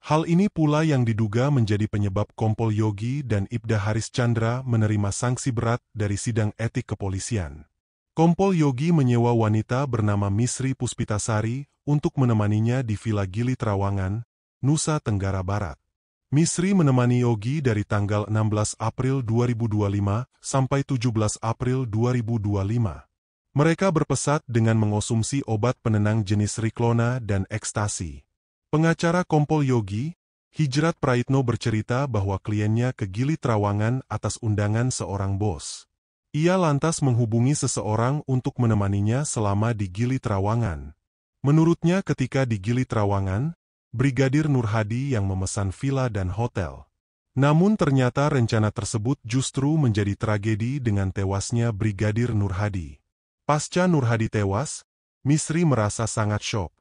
Hal ini pula yang diduga menjadi penyebab Kompol Yogi dan Ibda Haris Chandra menerima sanksi berat dari sidang etik kepolisian. Kompol Yogi menyewa wanita bernama Misri Puspitasari untuk menemaninya di Villa Gili Trawangan, Nusa Tenggara Barat. Misri menemani Yogi dari tanggal 16 April 2025 sampai 17 April 2025. Mereka berpesat dengan mengonsumsi obat penenang jenis Riklona dan ekstasi. Pengacara Kompol Yogi, Hijrat Praitno bercerita bahwa kliennya ke Gili Trawangan atas undangan seorang bos. Ia lantas menghubungi seseorang untuk menemaninya selama di Gili Trawangan. Menurutnya ketika di Gili Trawangan, Brigadir Nurhadi yang memesan villa dan hotel. Namun ternyata rencana tersebut justru menjadi tragedi dengan tewasnya Brigadir Nurhadi. Pasca Nurhadi tewas, Misri merasa sangat syok.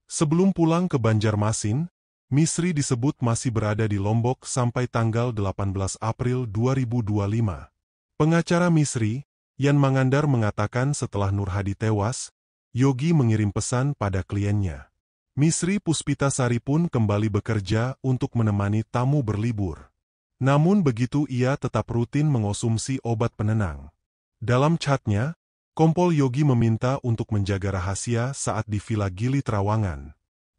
Sebelum pulang ke Banjarmasin, Misri disebut masih berada di Lombok sampai tanggal 18 April 2025. Pengacara Misri, Yan Mangandar mengatakan setelah Nurhadi tewas, Yogi mengirim pesan pada kliennya. Misri Puspitasari pun kembali bekerja untuk menemani tamu berlibur. Namun begitu ia tetap rutin mengonsumsi obat penenang. Dalam chatnya, Kompol Yogi meminta untuk menjaga rahasia saat di Villa Gili Trawangan.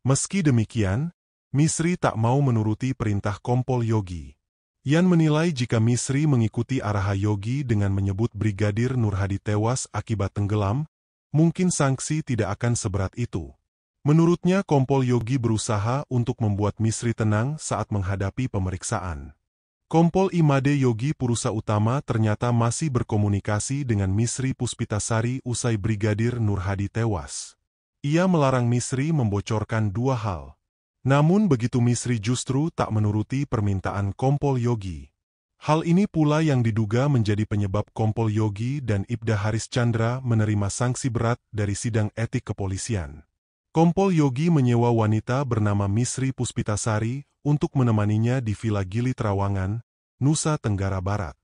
Meski demikian, Misri tak mau menuruti perintah Kompol Yogi. Yan menilai jika Misri mengikuti arahan Yogi dengan menyebut Brigadir Nurhadi tewas akibat tenggelam, mungkin sanksi tidak akan seberat itu. Menurutnya Kompol Yogi berusaha untuk membuat Misri tenang saat menghadapi pemeriksaan. Kompol Imade Yogi Purusa Utama ternyata masih berkomunikasi dengan Misri Puspitasari usai Brigadir Nur Hadi tewas. Ia melarang Misri membocorkan dua hal. Namun begitu Misri justru tak menuruti permintaan Kompol Yogi. Hal ini pula yang diduga menjadi penyebab Kompol Yogi dan Ibda Haris Chandra menerima sanksi berat dari sidang etik kepolisian. Kompol Yogi menyewa wanita bernama Misri Puspitasari untuk menemaninya di Villa Gili Trawangan, Nusa Tenggara Barat.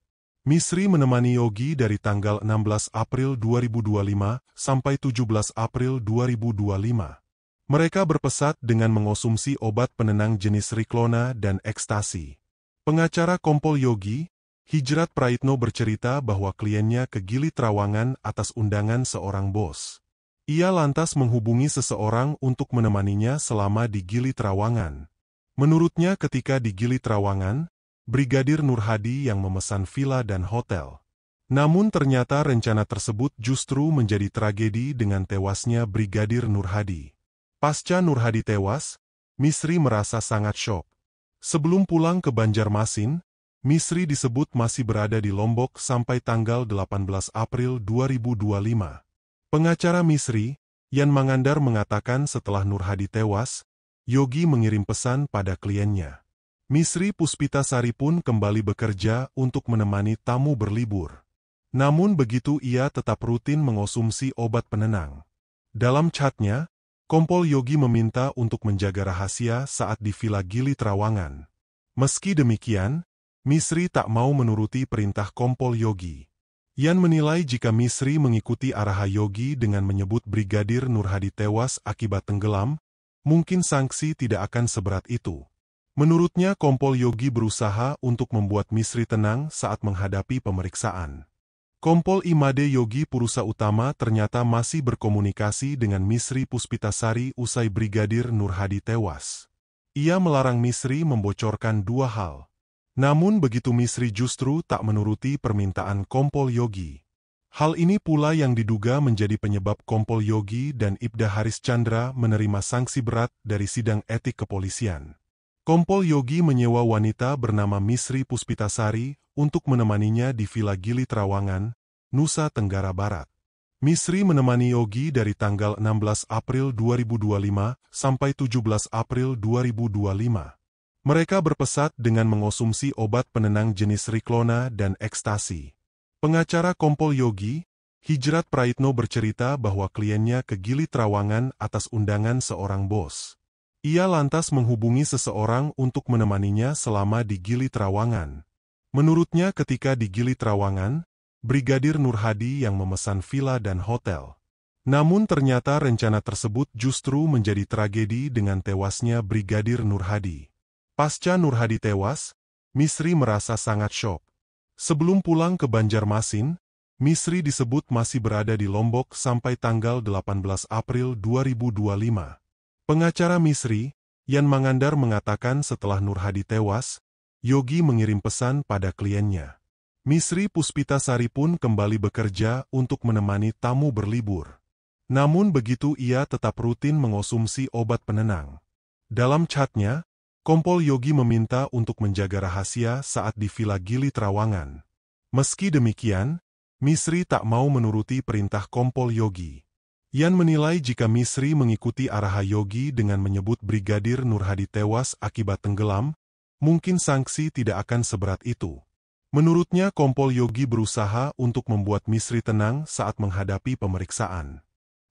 Misri menemani Yogi dari tanggal 16 April 2025 sampai 17 April 2025. Mereka berpesat dengan mengonsumsi obat penenang jenis Riklona dan ekstasi. Pengacara Kompol Yogi, Hijrat Praitno bercerita bahwa kliennya ke Gili Trawangan atas undangan seorang bos. Ia lantas menghubungi seseorang untuk menemaninya selama di Gili Trawangan. Menurutnya ketika di Gili Trawangan, Brigadir Nur Hadi yang memesan villa dan hotel. Namun ternyata rencana tersebut justru menjadi tragedi dengan tewasnya Brigadir Nur Hadi. Pasca Nur Hadi tewas, Misri merasa sangat syok. Sebelum pulang ke Banjarmasin, Misri disebut masih berada di Lombok sampai tanggal 18 April 2025. Pengacara Misri, Yan Mangandar mengatakan setelah Nur Hadi tewas, Yogi mengirim pesan pada kliennya. Misri Puspitasari pun kembali bekerja untuk menemani tamu berlibur. Namun begitu ia tetap rutin mengonsumsi obat penenang. Dalam chatnya, Kompol Yogi meminta untuk menjaga rahasia saat di Villa Gili Trawangan. Meski demikian, Misri tak mau menuruti perintah Kompol Yogi. Yan menilai jika Misri mengikuti arahan Yogi dengan menyebut Brigadir Nur Hadi tewas akibat tenggelam, mungkin sanksi tidak akan seberat itu. Menurutnya Kompol Yogi berusaha untuk membuat Misri tenang saat menghadapi pemeriksaan. Kompol Imade Yogi Purusa Utama ternyata masih berkomunikasi dengan Misri Puspitasari usai Brigadir Nur Hadi tewas. Ia melarang Misri membocorkan dua hal. Namun begitu Misri justru tak menuruti permintaan Kompol Yogi. Hal ini pula yang diduga menjadi penyebab Kompol Yogi dan Ibda Haris Chandra menerima sanksi berat dari sidang etik kepolisian. Kompol Yogi menyewa wanita bernama Misri Puspitasari untuk menemaninya di Villa Gili Trawangan, Nusa Tenggara Barat. Misri menemani Yogi dari tanggal 16 April 2025 sampai 17 April 2025. Mereka berpesat dengan mengonsumsi obat penenang jenis Riklona dan ekstasi. Pengacara Kompol Yogi, Hijrat Praitno bercerita bahwa kliennya ke Gili Trawangan atas undangan seorang bos. Ia lantas menghubungi seseorang untuk menemaninya selama di Gili Trawangan. Menurutnya ketika di Gili Trawangan, Brigadir Nur Hadi yang memesan villa dan hotel. Namun ternyata rencana tersebut justru menjadi tragedi dengan tewasnya Brigadir Nur Hadi. Pasca Nur Hadi tewas, Misri merasa sangat syok. Sebelum pulang ke Banjarmasin, Misri disebut masih berada di Lombok sampai tanggal 18 April 2025. Pengacara Misri, Yan Mangandar mengatakan setelah Nur Hadi tewas, Yogi mengirim pesan pada kliennya. Misri Puspitasari pun kembali bekerja untuk menemani tamu berlibur. Namun begitu ia tetap rutin mengonsumsi obat penenang. Dalam chatnya, Kompol Yogi meminta untuk menjaga rahasia saat di Villa Gili Trawangan. Meski demikian, Misri tak mau menuruti perintah Kompol Yogi. Yan menilai jika Misri mengikuti arahan Yogi dengan menyebut Brigadir Nur Hadi tewas akibat tenggelam, mungkin sanksi tidak akan seberat itu. Menurutnya Kompol Yogi berusaha untuk membuat Misri tenang saat menghadapi pemeriksaan.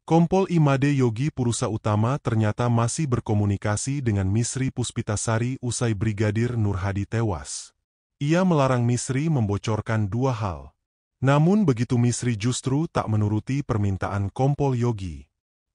Kompol Imade Yogi Purusa Utama ternyata masih berkomunikasi dengan Misri Puspitasari usai Brigadir Nur Hadi tewas. Ia melarang Misri membocorkan dua hal. Namun begitu Misri justru tak menuruti permintaan Kompol Yogi.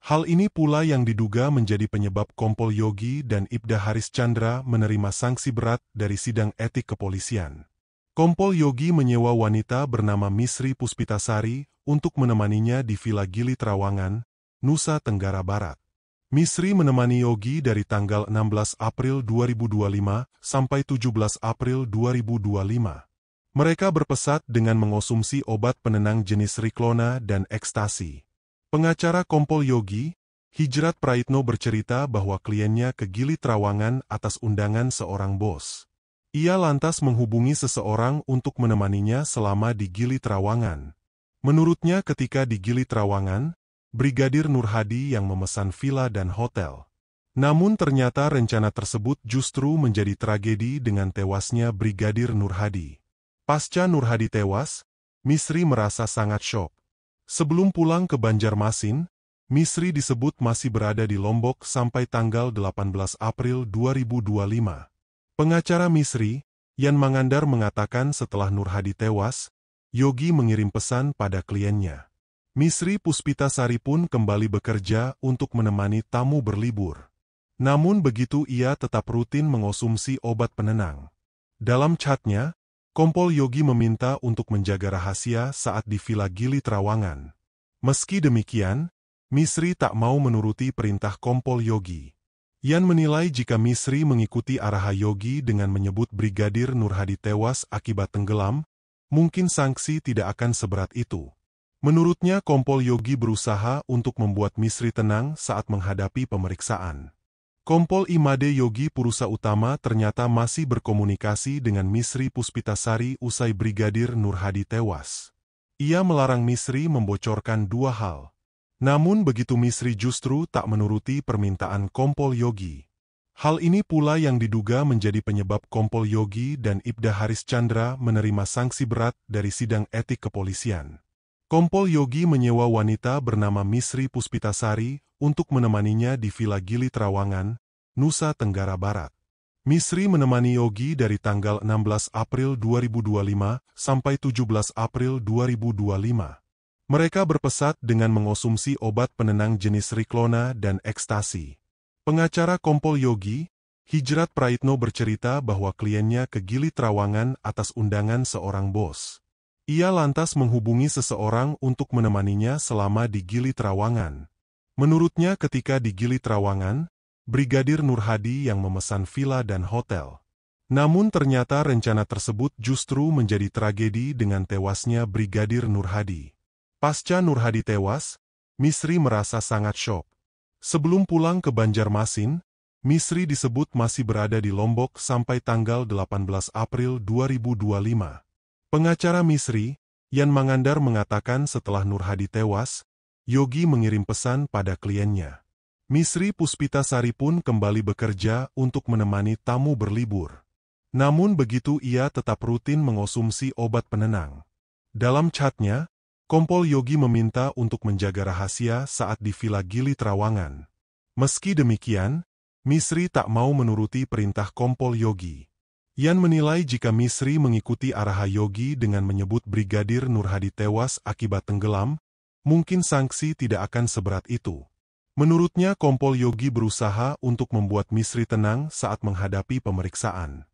Hal ini pula yang diduga menjadi penyebab Kompol Yogi dan Ibda Haris Chandra menerima sanksi berat dari sidang etik kepolisian. Kompol Yogi menyewa wanita bernama Misri Puspitasari untuk menemaninya di Villa Gili Trawangan, Nusa Tenggara Barat. Misri menemani Yogi dari tanggal 16 April 2025 sampai 17 April 2025. Mereka berpesat dengan mengonsumsi obat penenang jenis Riklona dan ekstasi. Pengacara Kompol Yogi, Hijrat Praitno bercerita bahwa kliennya ke Gili Trawangan atas undangan seorang bos. Ia lantas menghubungi seseorang untuk menemaninya selama di Gili Trawangan. Menurutnya ketika di Gili Trawangan, Brigadir Nur Hadi yang memesan villa dan hotel. Namun ternyata rencana tersebut justru menjadi tragedi dengan tewasnya Brigadir Nur Hadi. Pasca Nur Hadi tewas, Misri merasa sangat syok. Sebelum pulang ke Banjarmasin, Misri disebut masih berada di Lombok sampai tanggal 18 April 2025. Pengacara Misri, Yan Mangandar mengatakan setelah Nur Hadi tewas, Yogi mengirim pesan pada kliennya. Misri Puspitasari pun kembali bekerja untuk menemani tamu berlibur. Namun begitu ia tetap rutin mengonsumsi obat penenang. Dalam chatnya, Kompol Yogi meminta untuk menjaga rahasia saat di Villa Gili Trawangan. Meski demikian, Misri tak mau menuruti perintah Kompol Yogi. Yan menilai jika Misri mengikuti arahan Yogi dengan menyebut Brigadir Nur Hadi tewas akibat tenggelam, mungkin sanksi tidak akan seberat itu. Menurutnya Kompol Yogi berusaha untuk membuat Misri tenang saat menghadapi pemeriksaan. Kompol Imade Yogi Purusa Utama ternyata masih berkomunikasi dengan Misri Puspitasari usai Brigadir Nur Hadi tewas. Ia melarang Misri membocorkan dua hal. Namun begitu Misri justru tak menuruti permintaan Kompol Yogi. Hal ini pula yang diduga menjadi penyebab Kompol Yogi dan Ibda Haris Chandra menerima sanksi berat dari sidang etik kepolisian. Kompol Yogi menyewa wanita bernama Misri Puspitasari untuk menemaninya di Villa Gili Trawangan, Nusa Tenggara Barat. Misri menemani Yogi dari tanggal 16 April 2025 sampai 17 April 2025. Mereka berpesat dengan mengonsumsi obat penenang jenis Riklona dan ekstasi. Pengacara Kompol Yogi, Hijrat Praitno bercerita bahwa kliennya ke Gili Trawangan atas undangan seorang bos. Ia lantas menghubungi seseorang untuk menemaninya selama di Gili Trawangan. Menurutnya ketika di Gili Trawangan, Brigadir Nur Hadi yang memesan villa dan hotel. Namun ternyata rencana tersebut justru menjadi tragedi dengan tewasnya Brigadir Nur Hadi. Pasca Nur Hadi tewas, Misri merasa sangat syok. Sebelum pulang ke Banjarmasin, Misri disebut masih berada di Lombok sampai tanggal 18 April 2025. Pengacara Misri, Yan Mangandar mengatakan setelah Nur Hadi tewas, Yogi mengirim pesan pada kliennya. Misri Puspitasari pun kembali bekerja untuk menemani tamu berlibur. Namun begitu ia tetap rutin mengonsumsi obat penenang. Dalam chatnya, Kompol Yogi meminta untuk menjaga rahasia saat di Villa Gili Trawangan. Meski demikian, Misri tak mau menuruti perintah Kompol Yogi. Yan menilai jika Misri mengikuti arahan Yogi dengan menyebut Brigadir Nur Hadi tewas akibat tenggelam, mungkin sanksi tidak akan seberat itu. Menurutnya Kompol Yogi berusaha untuk membuat Misri tenang saat menghadapi pemeriksaan.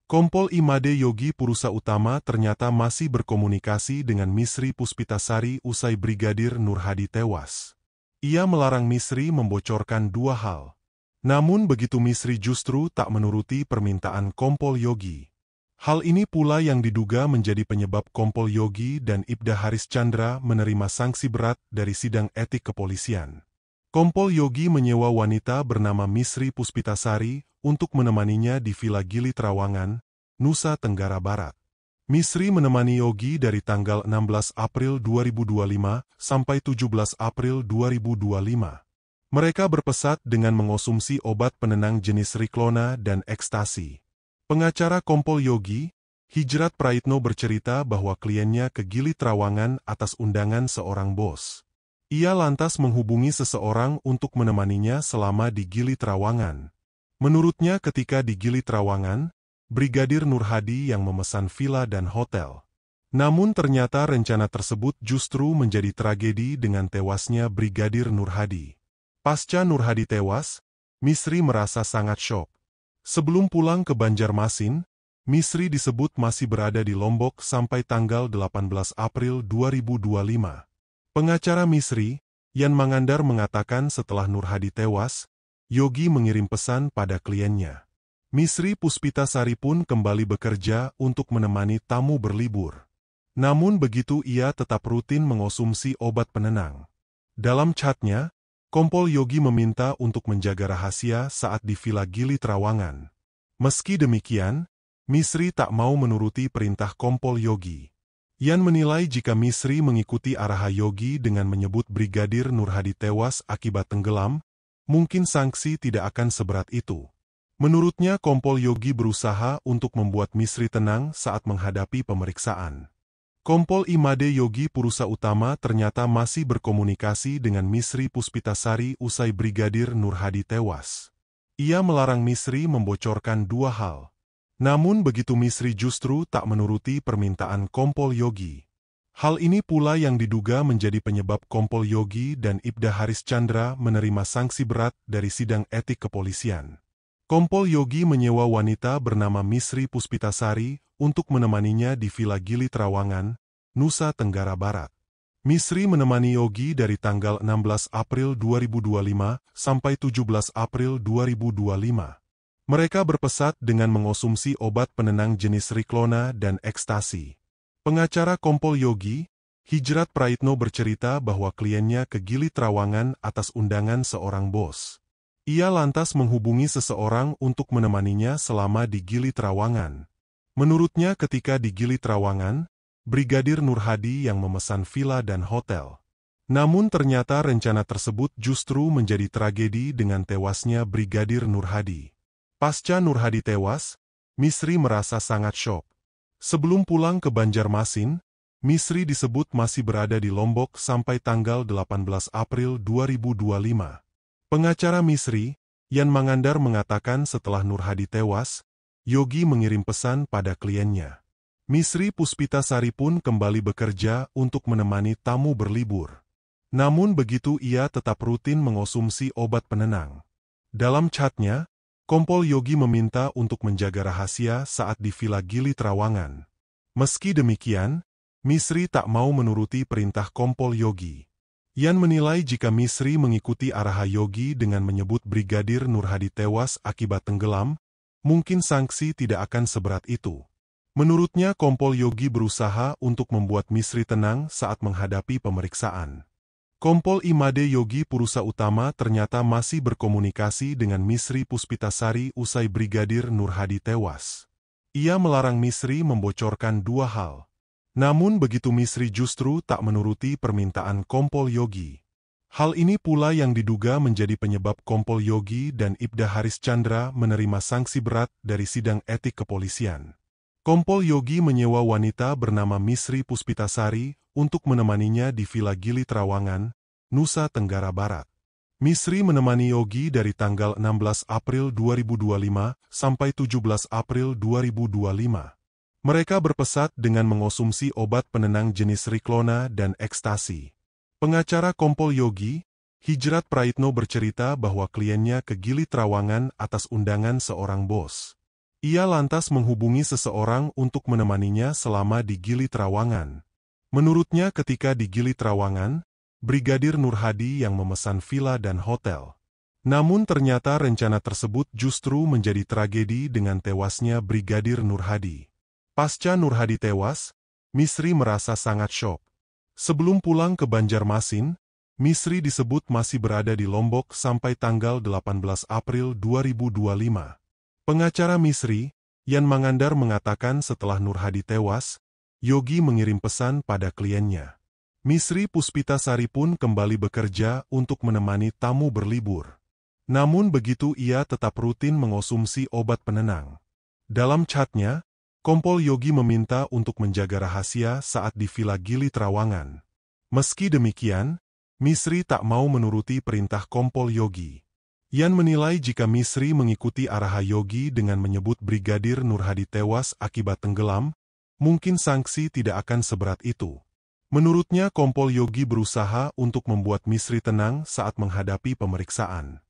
Kompol Imade Yogi Purusa Utama ternyata masih berkomunikasi dengan Misri Puspitasari usai Brigadir Nur Hadi tewas. Ia melarang Misri membocorkan dua hal. Namun begitu Misri justru tak menuruti permintaan Kompol Yogi. Hal ini pula yang diduga menjadi penyebab Kompol Yogi dan Ibda Haris Chandra menerima sanksi berat dari sidang etik kepolisian. Kompol Yogi menyewa wanita bernama Misri Puspitasari untuk menemaninya di Villa Gili Trawangan, Nusa Tenggara Barat. Misri menemani Yogi dari tanggal 16 April 2025 sampai 17 April 2025. Mereka berpesat dengan mengonsumsi obat penenang jenis Riklona dan ekstasi. Pengacara Kompol Yogi, Hijrat Praitno bercerita bahwa kliennya ke Gili Trawangan atas undangan seorang bos. Ia lantas menghubungi seseorang untuk menemaninya selama di Gili Trawangan. Menurutnya ketika di Gili Trawangan, Brigadir Nur Hadi yang memesan villa dan hotel. Namun ternyata rencana tersebut justru menjadi tragedi dengan tewasnya Brigadir Nur Hadi. Pasca Nur Hadi tewas, Misri merasa sangat syok. Sebelum pulang ke Banjarmasin, Misri disebut masih berada di Lombok sampai tanggal 18 April 2025. Pengacara Misri, Yan Mangandar mengatakan setelah Nur Hadi tewas, Yogi mengirim pesan pada kliennya. Misri Puspitasari pun kembali bekerja untuk menemani tamu berlibur. Namun begitu ia tetap rutin mengonsumsi obat penenang. Dalam chatnya, Kompol Yogi meminta untuk menjaga rahasia saat di Villa Gili Trawangan. Meski demikian, Misri tak mau menuruti perintah Kompol Yogi. Yan menilai jika Misri mengikuti arahan Yogi dengan menyebut Brigadir Nur Hadi tewas akibat tenggelam, mungkin sanksi tidak akan seberat itu. Menurutnya Kompol Yogi berusaha untuk membuat Misri tenang saat menghadapi pemeriksaan. Kompol Imade Yogi Purusa Utama ternyata masih berkomunikasi dengan Misri Puspitasari usai Brigadir Nur Hadi tewas. Ia melarang Misri membocorkan dua hal. Namun begitu Misri justru tak menuruti permintaan Kompol Yogi. Hal ini pula yang diduga menjadi penyebab Kompol Yogi dan Ibda Haris Chandra menerima sanksi berat dari sidang etik kepolisian. Kompol Yogi menyewa wanita bernama Misri Puspitasari untuk menemaninya di Villa Gili Trawangan, Nusa Tenggara Barat. Misri menemani Yogi dari tanggal 16 April 2025 sampai 17 April 2025. Mereka berpesat dengan mengonsumsi obat penenang jenis Riklona dan ekstasi. Pengacara Kompol Yogi, Hijrat Praitno bercerita bahwa kliennya ke Gili Trawangan atas undangan seorang bos. Ia lantas menghubungi seseorang untuk menemaninya selama di Gili Trawangan. Menurutnya ketika di Gili Trawangan, Brigadir Nur Hadi yang memesan villa dan hotel. Namun ternyata rencana tersebut justru menjadi tragedi dengan tewasnya Brigadir Nur Hadi. Pasca Nur Hadi tewas, Misri merasa sangat syok. Sebelum pulang ke Banjarmasin, Misri disebut masih berada di Lombok sampai tanggal 18 April 2025. Pengacara Misri, Yan Mangandar mengatakan setelah Nur Hadi tewas, Yogi mengirim pesan pada kliennya. Misri Puspitasari pun kembali bekerja untuk menemani tamu berlibur. Namun begitu ia tetap rutin mengonsumsi obat penenang. Dalam chatnya, Kompol Yogi meminta untuk menjaga rahasia saat di Villa Gili Trawangan. Meski demikian, Misri tak mau menuruti perintah Kompol Yogi. Yan menilai jika Misri mengikuti arahan Yogi dengan menyebut Brigadir Nur Hadi tewas akibat tenggelam, mungkin sanksi tidak akan seberat itu. Menurutnya Kompol Yogi berusaha untuk membuat Misri tenang saat menghadapi pemeriksaan. Kompol Imade Yogi Purusa Utama ternyata masih berkomunikasi dengan Misri Puspitasari usai Brigadir Nur Hadi tewas. Ia melarang Misri membocorkan dua hal. Namun begitu Misri justru tak menuruti permintaan Kompol Yogi. Hal ini pula yang diduga menjadi penyebab Kompol Yogi dan Ibda Haris Chandra menerima sanksi berat dari sidang etik kepolisian. Kompol Yogi menyewa wanita bernama Misri Puspitasari untuk menemaninya di Villa Gili Trawangan, Nusa Tenggara Barat. Misri menemani Yogi dari tanggal 16 April 2025 sampai 17 April 2025. Mereka berpesat dengan mengonsumsi obat penenang jenis Riklona dan ekstasi. Pengacara Kompol Yogi, Hijrat Praitno bercerita bahwa kliennya ke Gili Trawangan atas undangan seorang bos. Ia lantas menghubungi seseorang untuk menemaninya selama di Gili Trawangan. Menurutnya ketika di Gili Trawangan, Brigadir Nur Hadi yang memesan villa dan hotel. Namun ternyata rencana tersebut justru menjadi tragedi dengan tewasnya Brigadir Nur Hadi. Pasca Nur Hadi tewas, Misri merasa sangat syok. Sebelum pulang ke Banjarmasin, Misri disebut masih berada di Lombok sampai tanggal 18 April 2025. Pengacara Misri, Yan Mangandar mengatakan setelah Nur Hadi tewas, Yogi mengirim pesan pada kliennya. Misri Puspitasari pun kembali bekerja untuk menemani tamu berlibur. Namun begitu ia tetap rutin mengonsumsi obat penenang. Dalam chatnya, Kompol Yogi meminta untuk menjaga rahasia saat di Villa Gili Trawangan. Meski demikian, Misri tak mau menuruti perintah Kompol Yogi. Yan menilai jika Misri mengikuti arahan Yogi dengan menyebut Brigadir Nur Hadi tewas akibat tenggelam, mungkin sanksi tidak akan seberat itu. Menurutnya Kompol Yogi berusaha untuk membuat Misri tenang saat menghadapi pemeriksaan.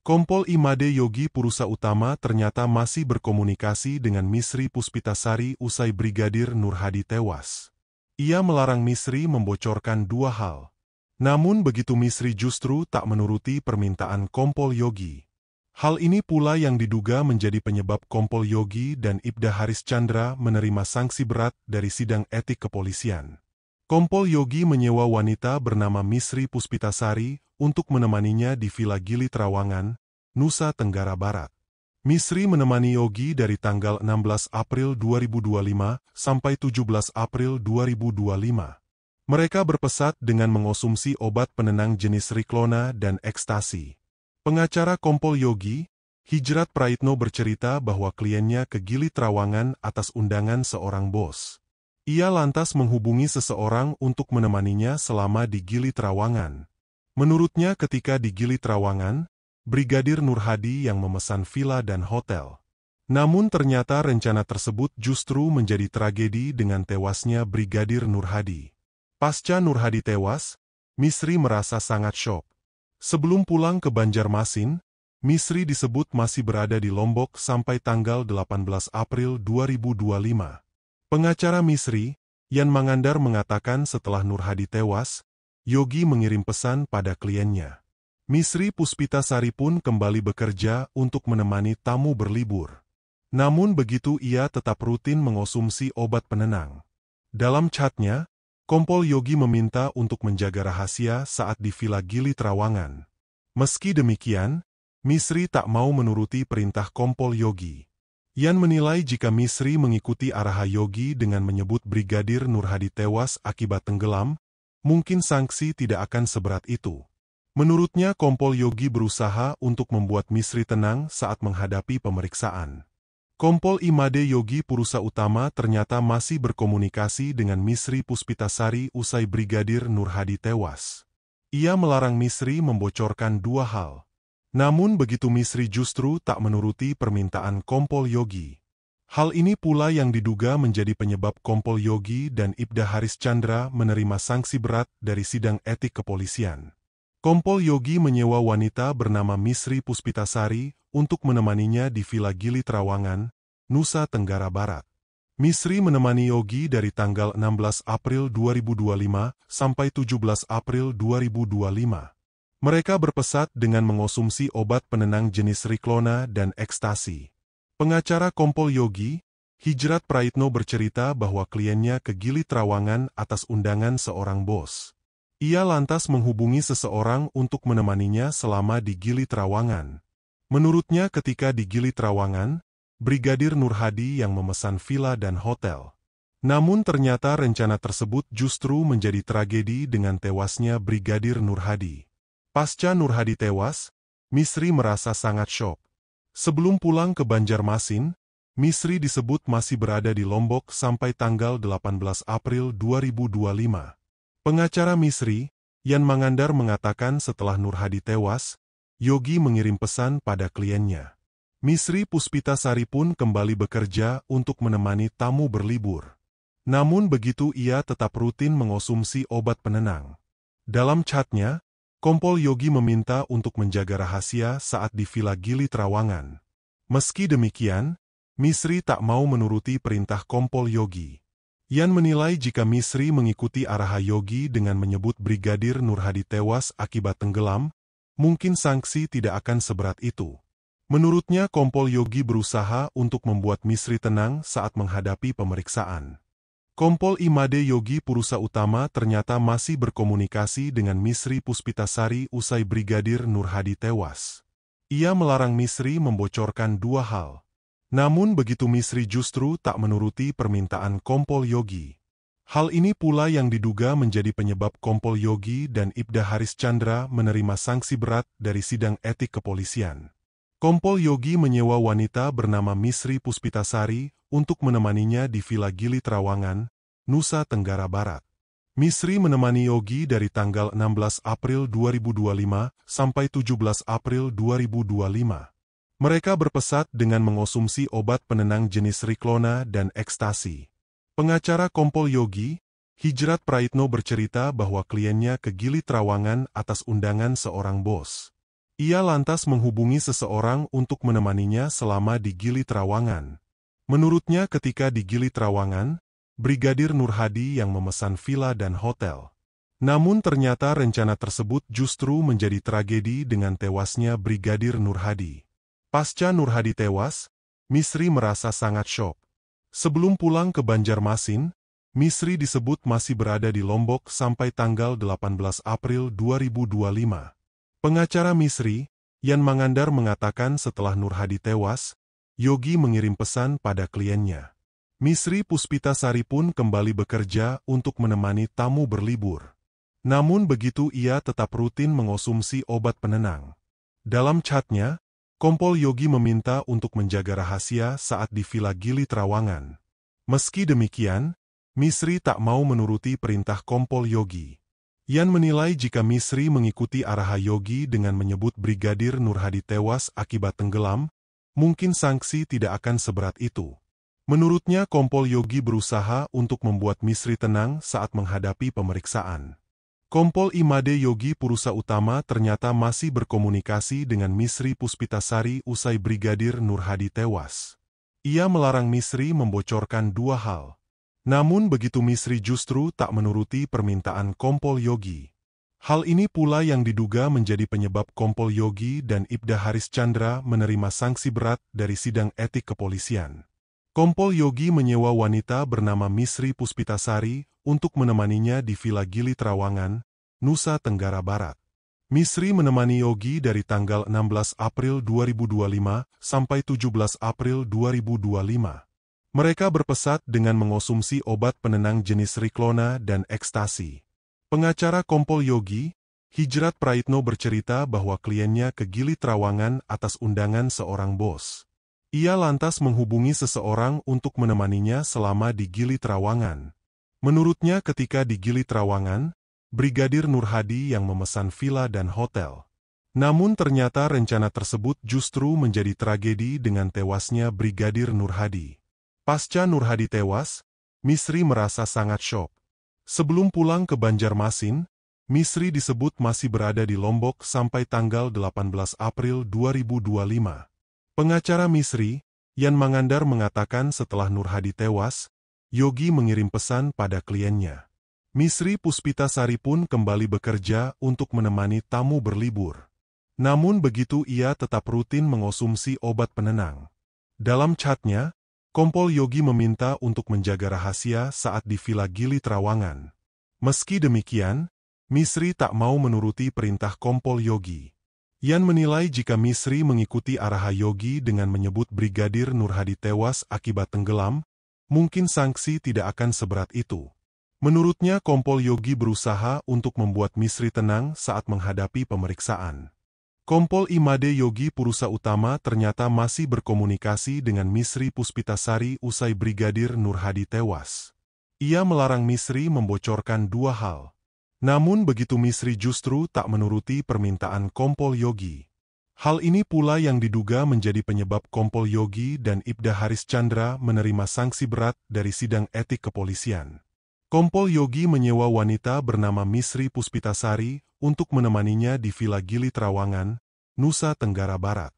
Kompol Imade Yogi Purusa Utama ternyata masih berkomunikasi dengan Misri Puspitasari usai Brigadir Nur Hadi tewas. Ia melarang Misri membocorkan dua hal. Namun begitu Misri justru tak menuruti permintaan Kompol Yogi. Hal ini pula yang diduga menjadi penyebab Kompol Yogi dan Ibda Haris Chandra menerima sanksi berat dari sidang etik kepolisian. Kompol Yogi menyewa wanita bernama Misri Puspitasari untuk menemaninya di Villa Gili Trawangan, Nusa Tenggara Barat. Misri menemani Yogi dari tanggal 16 April 2025 sampai 17 April 2025. Mereka berpesat dengan mengonsumsi obat penenang jenis Riklona dan ekstasi. Pengacara Kompol Yogi, Hijrat Praitno bercerita bahwa kliennya ke Gili Trawangan atas undangan seorang bos. Ia lantas menghubungi seseorang untuk menemaninya selama di Gili Trawangan. Menurutnya ketika di Gili Trawangan, Brigadir Nurhadi yang memesan villa dan hotel. Namun ternyata rencana tersebut justru menjadi tragedi dengan tewasnya Brigadir Nurhadi. Pasca Nurhadi tewas, Misri merasa sangat syok. Sebelum pulang ke Banjarmasin, Misri disebut masih berada di Lombok sampai tanggal 18 April 2025. Pengacara Misri, Yan Mangandar mengatakan setelah Nurhadi tewas, Yogi mengirim pesan pada kliennya. Misri Puspitasari pun kembali bekerja untuk menemani tamu berlibur. Namun begitu ia tetap rutin mengonsumsi obat penenang. Dalam chatnya, Kompol Yogi meminta untuk menjaga rahasia saat di Villa Gili Trawangan. Meski demikian, Misri tak mau menuruti perintah Kompol Yogi. Yan menilai jika Misri mengikuti arahan Yogi dengan menyebut Brigadir Nurhadi tewas akibat tenggelam, mungkin sanksi tidak akan seberat itu. Menurutnya Kompol Yogi berusaha untuk membuat Misri tenang saat menghadapi pemeriksaan. Kompol Imade Yogi Purusa Utama ternyata masih berkomunikasi dengan Misri Puspitasari usai Brigadir Nurhadi tewas. Ia melarang Misri membocorkan dua hal. Namun begitu Misri justru tak menuruti permintaan Kompol Yogi. Hal ini pula yang diduga menjadi penyebab Kompol Yogi dan Ibda Haris Chandra menerima sanksi berat dari sidang etik kepolisian. Kompol Yogi menyewa wanita bernama Misri Puspitasari untuk menemaninya di Villa Gili Trawangan, Nusa Tenggara Barat. Misri menemani Yogi dari tanggal 16 April 2025 sampai 17 April 2025. Mereka berpesat dengan mengonsumsi obat penenang jenis Riklona dan ekstasi. Pengacara Kompol Yogi, Hijrat Praitno bercerita bahwa kliennya ke Gili Trawangan atas undangan seorang bos. Ia lantas menghubungi seseorang untuk menemaninya selama di Gili Trawangan. Menurutnya ketika di Gili Trawangan, Brigadir Nurhadi yang memesan villa dan hotel. Namun ternyata rencana tersebut justru menjadi tragedi dengan tewasnya Brigadir Nurhadi. Pasca Nurhadi tewas, Misri merasa sangat syok. Sebelum pulang ke Banjarmasin, Misri disebut masih berada di Lombok sampai tanggal 18 April 2025. Pengacara Misri, Yan Mangandar mengatakan setelah Nurhadi tewas, Yogi mengirim pesan pada kliennya. Misri Puspitasari pun kembali bekerja untuk menemani tamu berlibur. Namun begitu ia tetap rutin mengonsumsi obat penenang. Dalam chatnya, Kompol Yogi meminta untuk menjaga rahasia saat di Villa Gili Trawangan. Meski demikian, Misri tak mau menuruti perintah Kompol Yogi. Yan menilai jika Misri mengikuti arahan Yogi dengan menyebut Brigadir Nurhadi tewas akibat tenggelam, mungkin sanksi tidak akan seberat itu. Menurutnya Kompol Yogi berusaha untuk membuat Misri tenang saat menghadapi pemeriksaan. Kompol Imade Yogi Purusa Utama ternyata masih berkomunikasi dengan Misri Puspitasari usai Brigadir Nurhadi tewas. Ia melarang Misri membocorkan dua hal. Namun begitu Misri justru tak menuruti permintaan Kompol Yogi. Hal ini pula yang diduga menjadi penyebab Kompol Yogi dan Ibda Haris Chandra menerima sanksi berat dari sidang etik kepolisian. Kompol Yogi menyewa wanita bernama Misri Puspitasari untuk menemaninya di Villa Gili Trawangan, Nusa Tenggara Barat. Misri menemani Yogi dari tanggal 16 April 2025 sampai 17 April 2025. Mereka berpesat dengan mengonsumsi obat penenang jenis Riklona dan ekstasi. Pengacara Kompol Yogi, Hijrat Praitno bercerita bahwa kliennya ke Gili Trawangan atas undangan seorang bos. Ia lantas menghubungi seseorang untuk menemaninya selama di Gili Trawangan. Menurutnya ketika di Gili Trawangan, Brigadir Nurhadi yang memesan villa dan hotel. Namun ternyata rencana tersebut justru menjadi tragedi dengan tewasnya Brigadir Nurhadi. Pasca Nurhadi tewas, Misri merasa sangat syok. Sebelum pulang ke Banjarmasin, Misri disebut masih berada di Lombok sampai tanggal 18 April 2025. Pengacara Misri, Yan Mangandar mengatakan setelah Nur Hadi tewas, Yogi mengirim pesan pada kliennya. Misri Puspitasari pun kembali bekerja untuk menemani tamu berlibur. Namun begitu ia tetap rutin mengonsumsi obat penenang. Dalam chatnya, Kompol Yogi meminta untuk menjaga rahasia saat di Villa Gili Trawangan. Meski demikian, Misri tak mau menuruti perintah Kompol Yogi. Yan menilai jika Misri mengikuti arahan Yogi dengan menyebut Brigadir Nur Hadi tewas akibat tenggelam, mungkin sanksi tidak akan seberat itu. Menurutnya Kompol Yogi berusaha untuk membuat Misri tenang saat menghadapi pemeriksaan. Kompol Imade Yogi Purusa Utama ternyata masih berkomunikasi dengan Misri Puspitasari usai Brigadir Nur Hadi tewas. Ia melarang Misri membocorkan dua hal. Namun begitu Misri justru tak menuruti permintaan Kompol Yogi. Hal ini pula yang diduga menjadi penyebab Kompol Yogi dan Ibda Haris Chandra menerima sanksi berat dari sidang etik kepolisian. Kompol Yogi menyewa wanita bernama Misri Puspitasari untuk menemaninya di Villa Gili Trawangan, Nusa Tenggara Barat. Misri menemani Yogi dari tanggal 16 April 2025 sampai 17 April 2025. Mereka berpesat dengan mengonsumsi obat penenang jenis Riklona dan ekstasi. Pengacara Kompol Yogi, Hijrat Praitno bercerita bahwa kliennya ke Gili Trawangan atas undangan seorang bos. Ia lantas menghubungi seseorang untuk menemaninya selama di Gili Trawangan. Menurutnya ketika di Gili Trawangan, Brigadir Nur Hadi yang memesan villa dan hotel. Namun ternyata rencana tersebut justru menjadi tragedi dengan tewasnya Brigadir Nur Hadi. Pasca Nur Hadi tewas, Misri merasa sangat syok. Sebelum pulang ke Banjarmasin, Misri disebut masih berada di Lombok sampai tanggal 18 April 2025. Pengacara Misri, Yan Mangandar mengatakan setelah Nur Hadi tewas, Yogi mengirim pesan pada kliennya. Misri Puspitasari pun kembali bekerja untuk menemani tamu berlibur. Namun begitu ia tetap rutin mengonsumsi obat penenang. Dalam chatnya, Kompol Yogi meminta untuk menjaga rahasia saat di Villa Gili Trawangan. Meski demikian, Misri tak mau menuruti perintah Kompol Yogi. Yan menilai jika Misri mengikuti arahan Yogi dengan menyebut Brigadir Nur Hadi tewas akibat tenggelam, mungkin sanksi tidak akan seberat itu. Menurutnya Kompol Yogi berusaha untuk membuat Misri tenang saat menghadapi pemeriksaan. Kompol Imade Yogi Purusa Utama ternyata masih berkomunikasi dengan Misri Puspitasari usai Brigadir Nur Hadi tewas. Ia melarang Misri membocorkan dua hal. Namun begitu Misri justru tak menuruti permintaan Kompol Yogi. Hal ini pula yang diduga menjadi penyebab Kompol Yogi dan Ibda Haris Chandra menerima sanksi berat dari sidang etik kepolisian. Kompol Yogi menyewa wanita bernama Misri Puspitasari untuk menemaninya di Villa Gili Trawangan, Nusa Tenggara Barat.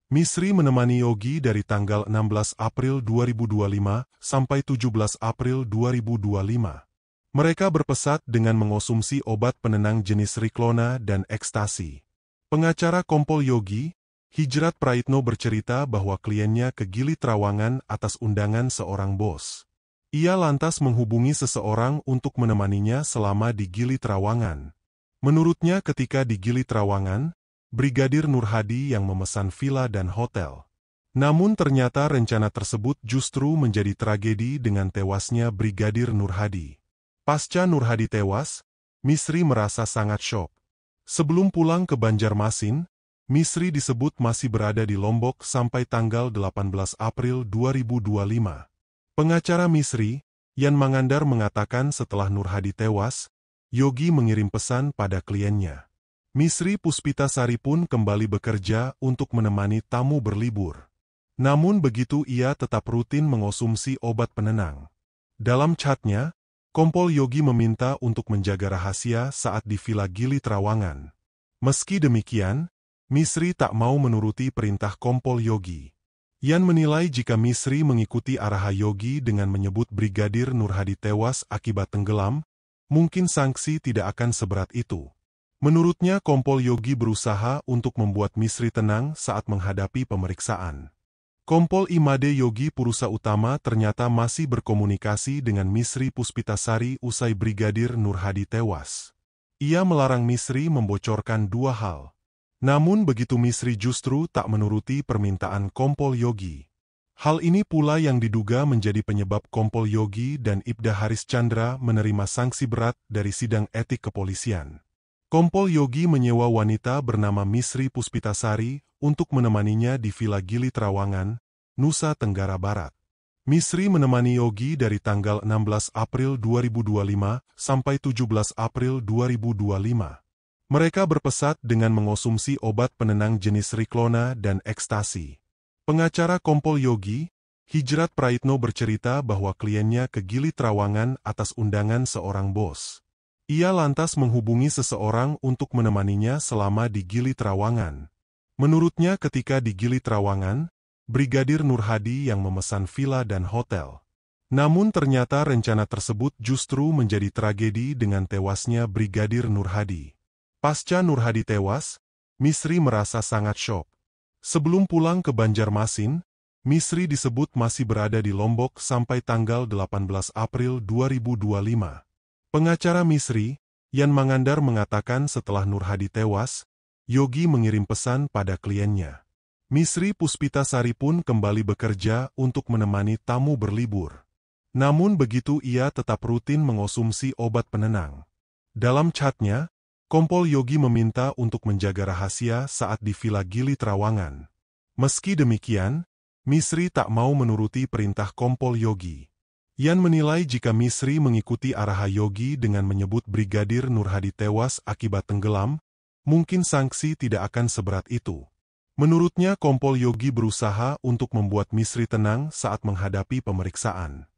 Misri menemani Yogi dari tanggal 16 April 2025 sampai 17 April 2025. Mereka berpesat dengan mengonsumsi obat penenang jenis Riklona dan ekstasi. Pengacara Kompol Yogi, Hijrat Praitno bercerita bahwa kliennya ke Gili Trawangan atas undangan seorang bos. Ia lantas menghubungi seseorang untuk menemaninya selama di Gili Trawangan. Menurutnya ketika di Gili Trawangan, Brigadir Nur Hadi yang memesan villa dan hotel. Namun ternyata rencana tersebut justru menjadi tragedi dengan tewasnya Brigadir Nur Hadi. Pasca Nur Hadi tewas, Misri merasa sangat syok. Sebelum pulang ke Banjarmasin, Misri disebut masih berada di Lombok sampai tanggal 18 April 2025. Pengacara Misri, Yan Mangandar mengatakan setelah Nur Hadi tewas, Yogi mengirim pesan pada kliennya. Misri Puspitasari pun kembali bekerja untuk menemani tamu berlibur. Namun begitu ia tetap rutin mengonsumsi obat penenang. Dalam chatnya, Kompol Yogi meminta untuk menjaga rahasia saat di Villa Gili Trawangan. Meski demikian, Misri tak mau menuruti perintah Kompol Yogi. Yan menilai jika Misri mengikuti arahan Yogi dengan menyebut Brigadir Nur Hadi tewas akibat tenggelam, mungkin sanksi tidak akan seberat itu. Menurutnya Kompol Yogi berusaha untuk membuat Misri tenang saat menghadapi pemeriksaan. Kompol Imade Yogi Purusa Utama ternyata masih berkomunikasi dengan Misri Puspitasari usai Brigadir Nur Hadi tewas. Ia melarang Misri membocorkan dua hal. Namun begitu Misri justru tak menuruti permintaan Kompol Yogi. Hal ini pula yang diduga menjadi penyebab Kompol Yogi dan Ibda Haris Chandra menerima sanksi berat dari sidang etik kepolisian. Kompol Yogi menyewa wanita bernama Misri Puspitasari untuk menemaninya di Villa Gili Trawangan, Nusa Tenggara Barat. Misri menemani Yogi dari tanggal 16 April 2025 sampai 17 April 2025. Mereka berpesat dengan mengonsumsi obat penenang jenis Riklona dan ekstasi. Pengacara Kompol Yogi, Hijrat Praitno bercerita bahwa kliennya ke Gili Trawangan atas undangan seorang bos. Ia lantas menghubungi seseorang untuk menemaninya selama di Gili Trawangan. Menurutnya ketika di Gili Trawangan, Brigadir Nur Hadi yang memesan villa dan hotel. Namun ternyata rencana tersebut justru menjadi tragedi dengan tewasnya Brigadir Nur Hadi. Pasca Nur Hadi tewas, Misri merasa sangat syok. Sebelum pulang ke Banjarmasin, Misri disebut masih berada di Lombok sampai tanggal 18 April 2025. Pengacara Misri, Yan Mangandar mengatakan setelah Nur Hadi tewas, Yogi mengirim pesan pada kliennya. Misri Puspitasari pun kembali bekerja untuk menemani tamu berlibur. Namun begitu ia tetap rutin mengonsumsi obat penenang. Dalam chatnya, Kompol Yogi meminta untuk menjaga rahasia saat di Villa Gili Trawangan. Meski demikian, Misri tak mau menuruti perintah Kompol Yogi. Yan menilai jika Misri mengikuti arahan Yogi dengan menyebut Brigadir Nur Hadi tewas akibat tenggelam, mungkin sanksi tidak akan seberat itu. Menurutnya Kompol Yogi berusaha untuk membuat Misri tenang saat menghadapi pemeriksaan.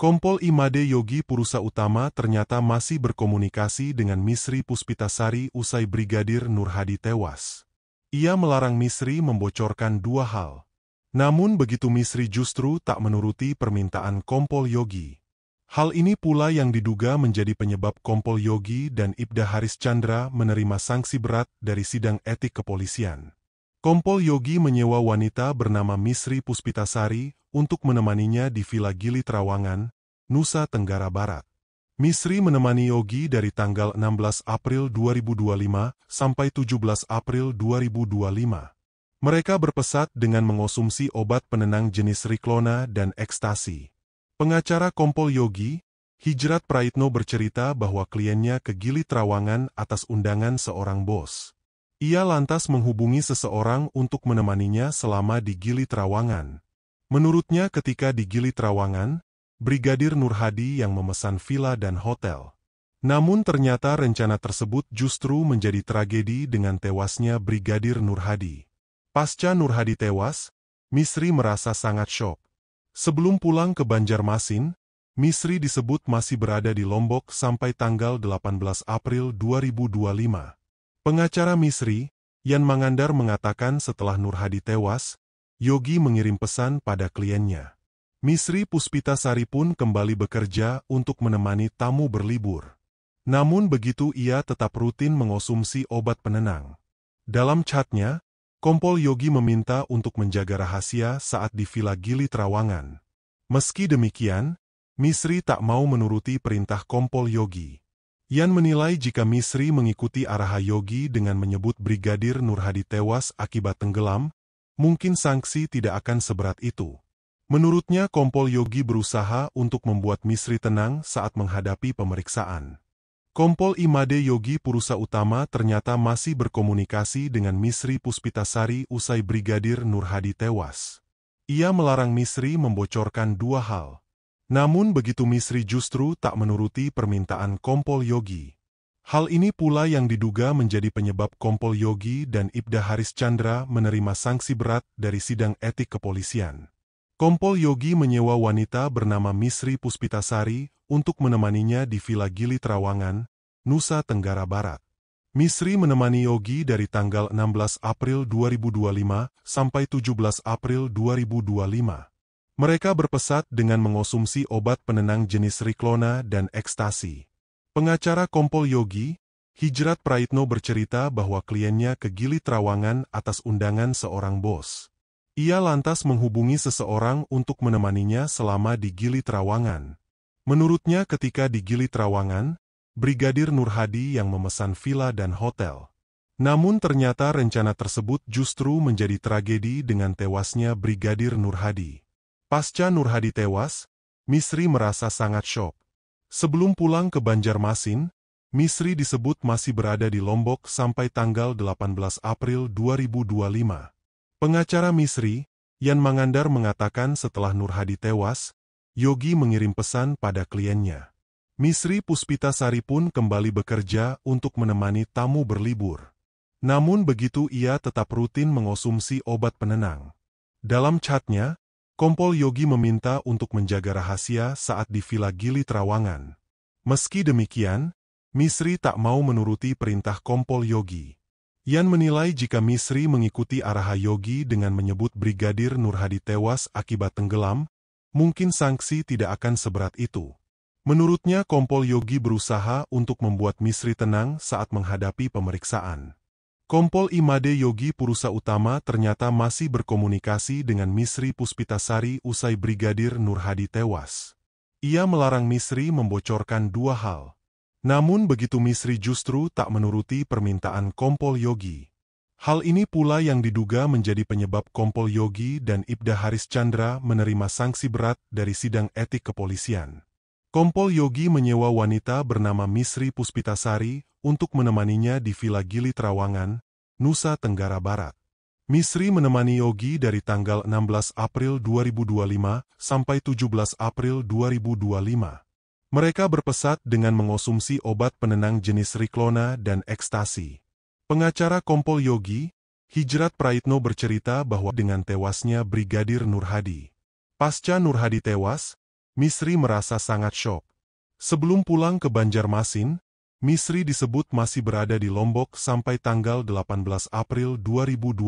Kompol Imade Yogi Purusa Utama ternyata masih berkomunikasi dengan Misri Puspitasari usai Brigadir Nur Hadi tewas. Ia melarang Misri membocorkan dua hal. Namun begitu Misri justru tak menuruti permintaan Kompol Yogi. Hal ini pula yang diduga menjadi penyebab Kompol Yogi dan Ibda Haris Chandra menerima sanksi berat dari sidang etik kepolisian. Kompol Yogi menyewa wanita bernama Misri Puspitasari untuk menemaninya di Villa Gili Trawangan, Nusa Tenggara Barat. Misri menemani Yogi dari tanggal 16 April 2025 sampai 17 April 2025. Mereka berpesat dengan mengonsumsi obat penenang jenis Riklona dan ekstasi. Pengacara Kompol Yogi, Hijrat Praitno bercerita bahwa kliennya ke Gili Trawangan atas undangan seorang bos. Ia lantas menghubungi seseorang untuk menemaninya selama di Gili Trawangan. Menurutnya ketika di Gili Trawangan, Brigadir Nur Hadi yang memesan villa dan hotel. Namun ternyata rencana tersebut justru menjadi tragedi dengan tewasnya Brigadir Nur Hadi. Pasca Nur Hadi tewas, Misri merasa sangat syok. Sebelum pulang ke Banjarmasin, Misri disebut masih berada di Lombok sampai tanggal 18 April 2025. Pengacara Misri, Yan Mangandar mengatakan setelah Nur Hadi tewas, Yogi mengirim pesan pada kliennya. Misri Puspitasari pun kembali bekerja untuk menemani tamu berlibur. Namun begitu ia tetap rutin mengonsumsi obat penenang. Dalam chatnya, Kompol Yogi meminta untuk menjaga rahasia saat di Villa Gili Trawangan. Meski demikian, Misri tak mau menuruti perintah Kompol Yogi. Yan menilai jika Misri mengikuti arahan Yogi dengan menyebut Brigadir Nur Hadi tewas akibat tenggelam, mungkin sanksi tidak akan seberat itu. Menurutnya Kompol Yogi berusaha untuk membuat Misri tenang saat menghadapi pemeriksaan. Kompol Imade Yogi Purusa Utama ternyata masih berkomunikasi dengan Misri Puspitasari usai Brigadir Nur Hadi tewas. Ia melarang Misri membocorkan dua hal. Namun begitu Misri justru tak menuruti permintaan Kompol Yogi. Hal ini pula yang diduga menjadi penyebab Kompol Yogi dan Ibda Haris Chandra menerima sanksi berat dari sidang etik kepolisian. Kompol Yogi menyewa wanita bernama Misri Puspitasari untuk menemaninya di Villa Gili Trawangan, Nusa Tenggara Barat. Misri menemani Yogi dari tanggal 16 April 2025 sampai 17 April 2025. Mereka berpesat dengan mengonsumsi obat penenang jenis Riklona dan ekstasi. Pengacara Kompol Yogi, Hijrat Praitno bercerita bahwa kliennya ke Gili Trawangan atas undangan seorang bos. Ia lantas menghubungi seseorang untuk menemaninya selama di Gili Trawangan. Menurutnya ketika di Gili Trawangan, Brigadir Nurhadi yang memesan villa dan hotel. Namun ternyata rencana tersebut justru menjadi tragedi dengan tewasnya Brigadir Nurhadi. Pasca Nurhadi tewas, Misri merasa sangat syok. Sebelum pulang ke Banjarmasin, Misri disebut masih berada di Lombok sampai tanggal 18 April 2025. Pengacara Misri, Yan Mangandar mengatakan setelah Nurhadi tewas, Yogi mengirim pesan pada kliennya. Misri Puspitasari pun kembali bekerja untuk menemani tamu berlibur. Namun begitu ia tetap rutin mengonsumsi obat penenang. Dalam chatnya, Kompol Yogi meminta untuk menjaga rahasia saat di Villa Gili Trawangan. Meski demikian, Misri tak mau menuruti perintah Kompol Yogi. Yan menilai jika Misri mengikuti arahan Yogi dengan menyebut Brigadir Nurhadi tewas akibat tenggelam, mungkin sanksi tidak akan seberat itu. Menurutnya Kompol Yogi berusaha untuk membuat Misri tenang saat menghadapi pemeriksaan. Kompol Imade Yogi Purusa Utama ternyata masih berkomunikasi dengan Misri Puspitasari usai Brigadir Nurhadi tewas. Ia melarang Misri membocorkan dua hal. Namun begitu Misri justru tak menuruti permintaan Kompol Yogi. Hal ini pula yang diduga menjadi penyebab Kompol Yogi dan Ibda Haris Chandra menerima sanksi berat dari sidang etik kepolisian. Kompol Yogi menyewa wanita bernama Misri Puspitasari untuk menemaninya di Villa Gili Trawangan, Nusa Tenggara Barat. Misri menemani Yogi dari tanggal 16 April 2025 sampai 17 April 2025. Mereka berpesat dengan mengonsumsi obat penenang jenis Riklona dan ekstasi. Pengacara Kompol Yogi, Hijrat Praitno bercerita bahwa dengan tewasnya Brigadir Nurhadi. Pasca Nurhadi tewas, Misri merasa sangat syok. Sebelum pulang ke Banjarmasin, Misri disebut masih berada di Lombok sampai tanggal 18 April 2025.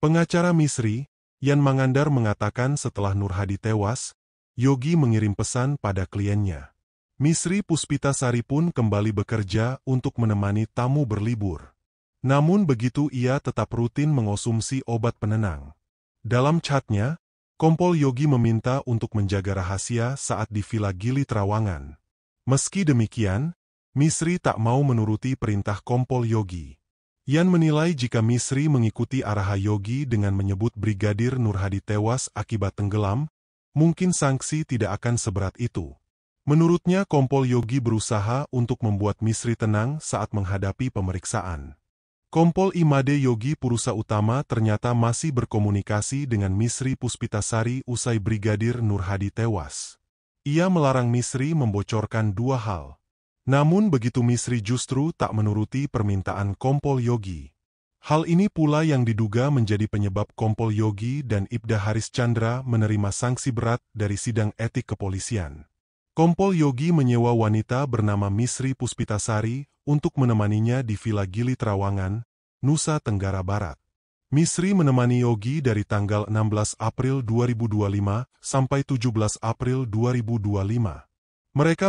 Pengacara Misri, Yan Mangandar mengatakan setelah Nurhadi tewas, Yogi mengirim pesan pada kliennya. Misri Puspitasari pun kembali bekerja untuk menemani tamu berlibur. Namun begitu ia tetap rutin mengonsumsi obat penenang. Dalam chatnya, Kompol Yogi meminta untuk menjaga rahasia saat di Villa Gili Trawangan. Meski demikian, Misri tak mau menuruti perintah Kompol Yogi. Yan menilai jika Misri mengikuti arahan Yogi dengan menyebut Brigadir Nurhadi tewas akibat tenggelam, mungkin sanksi tidak akan seberat itu. Menurutnya Kompol Yogi berusaha untuk membuat Misri tenang saat menghadapi pemeriksaan. Kompol Imade Yogi Purusa Utama ternyata masih berkomunikasi dengan Misri Puspitasari usai Brigadir Nurhadi tewas. Ia melarang Misri membocorkan dua hal. Namun begitu Misri justru tak menuruti permintaan Kompol Yogi. Hal ini pula yang diduga menjadi penyebab Kompol Yogi dan Ibda Haris Chandra menerima sanksi berat dari sidang etik kepolisian. Kompol Yogi menyewa wanita bernama Misri Puspitasari untuk menemaninya di Villa Gili Trawangan, Nusa Tenggara Barat. Misri menemani Yogi dari tanggal 16 April 2025 sampai 17 April 2025. Mereka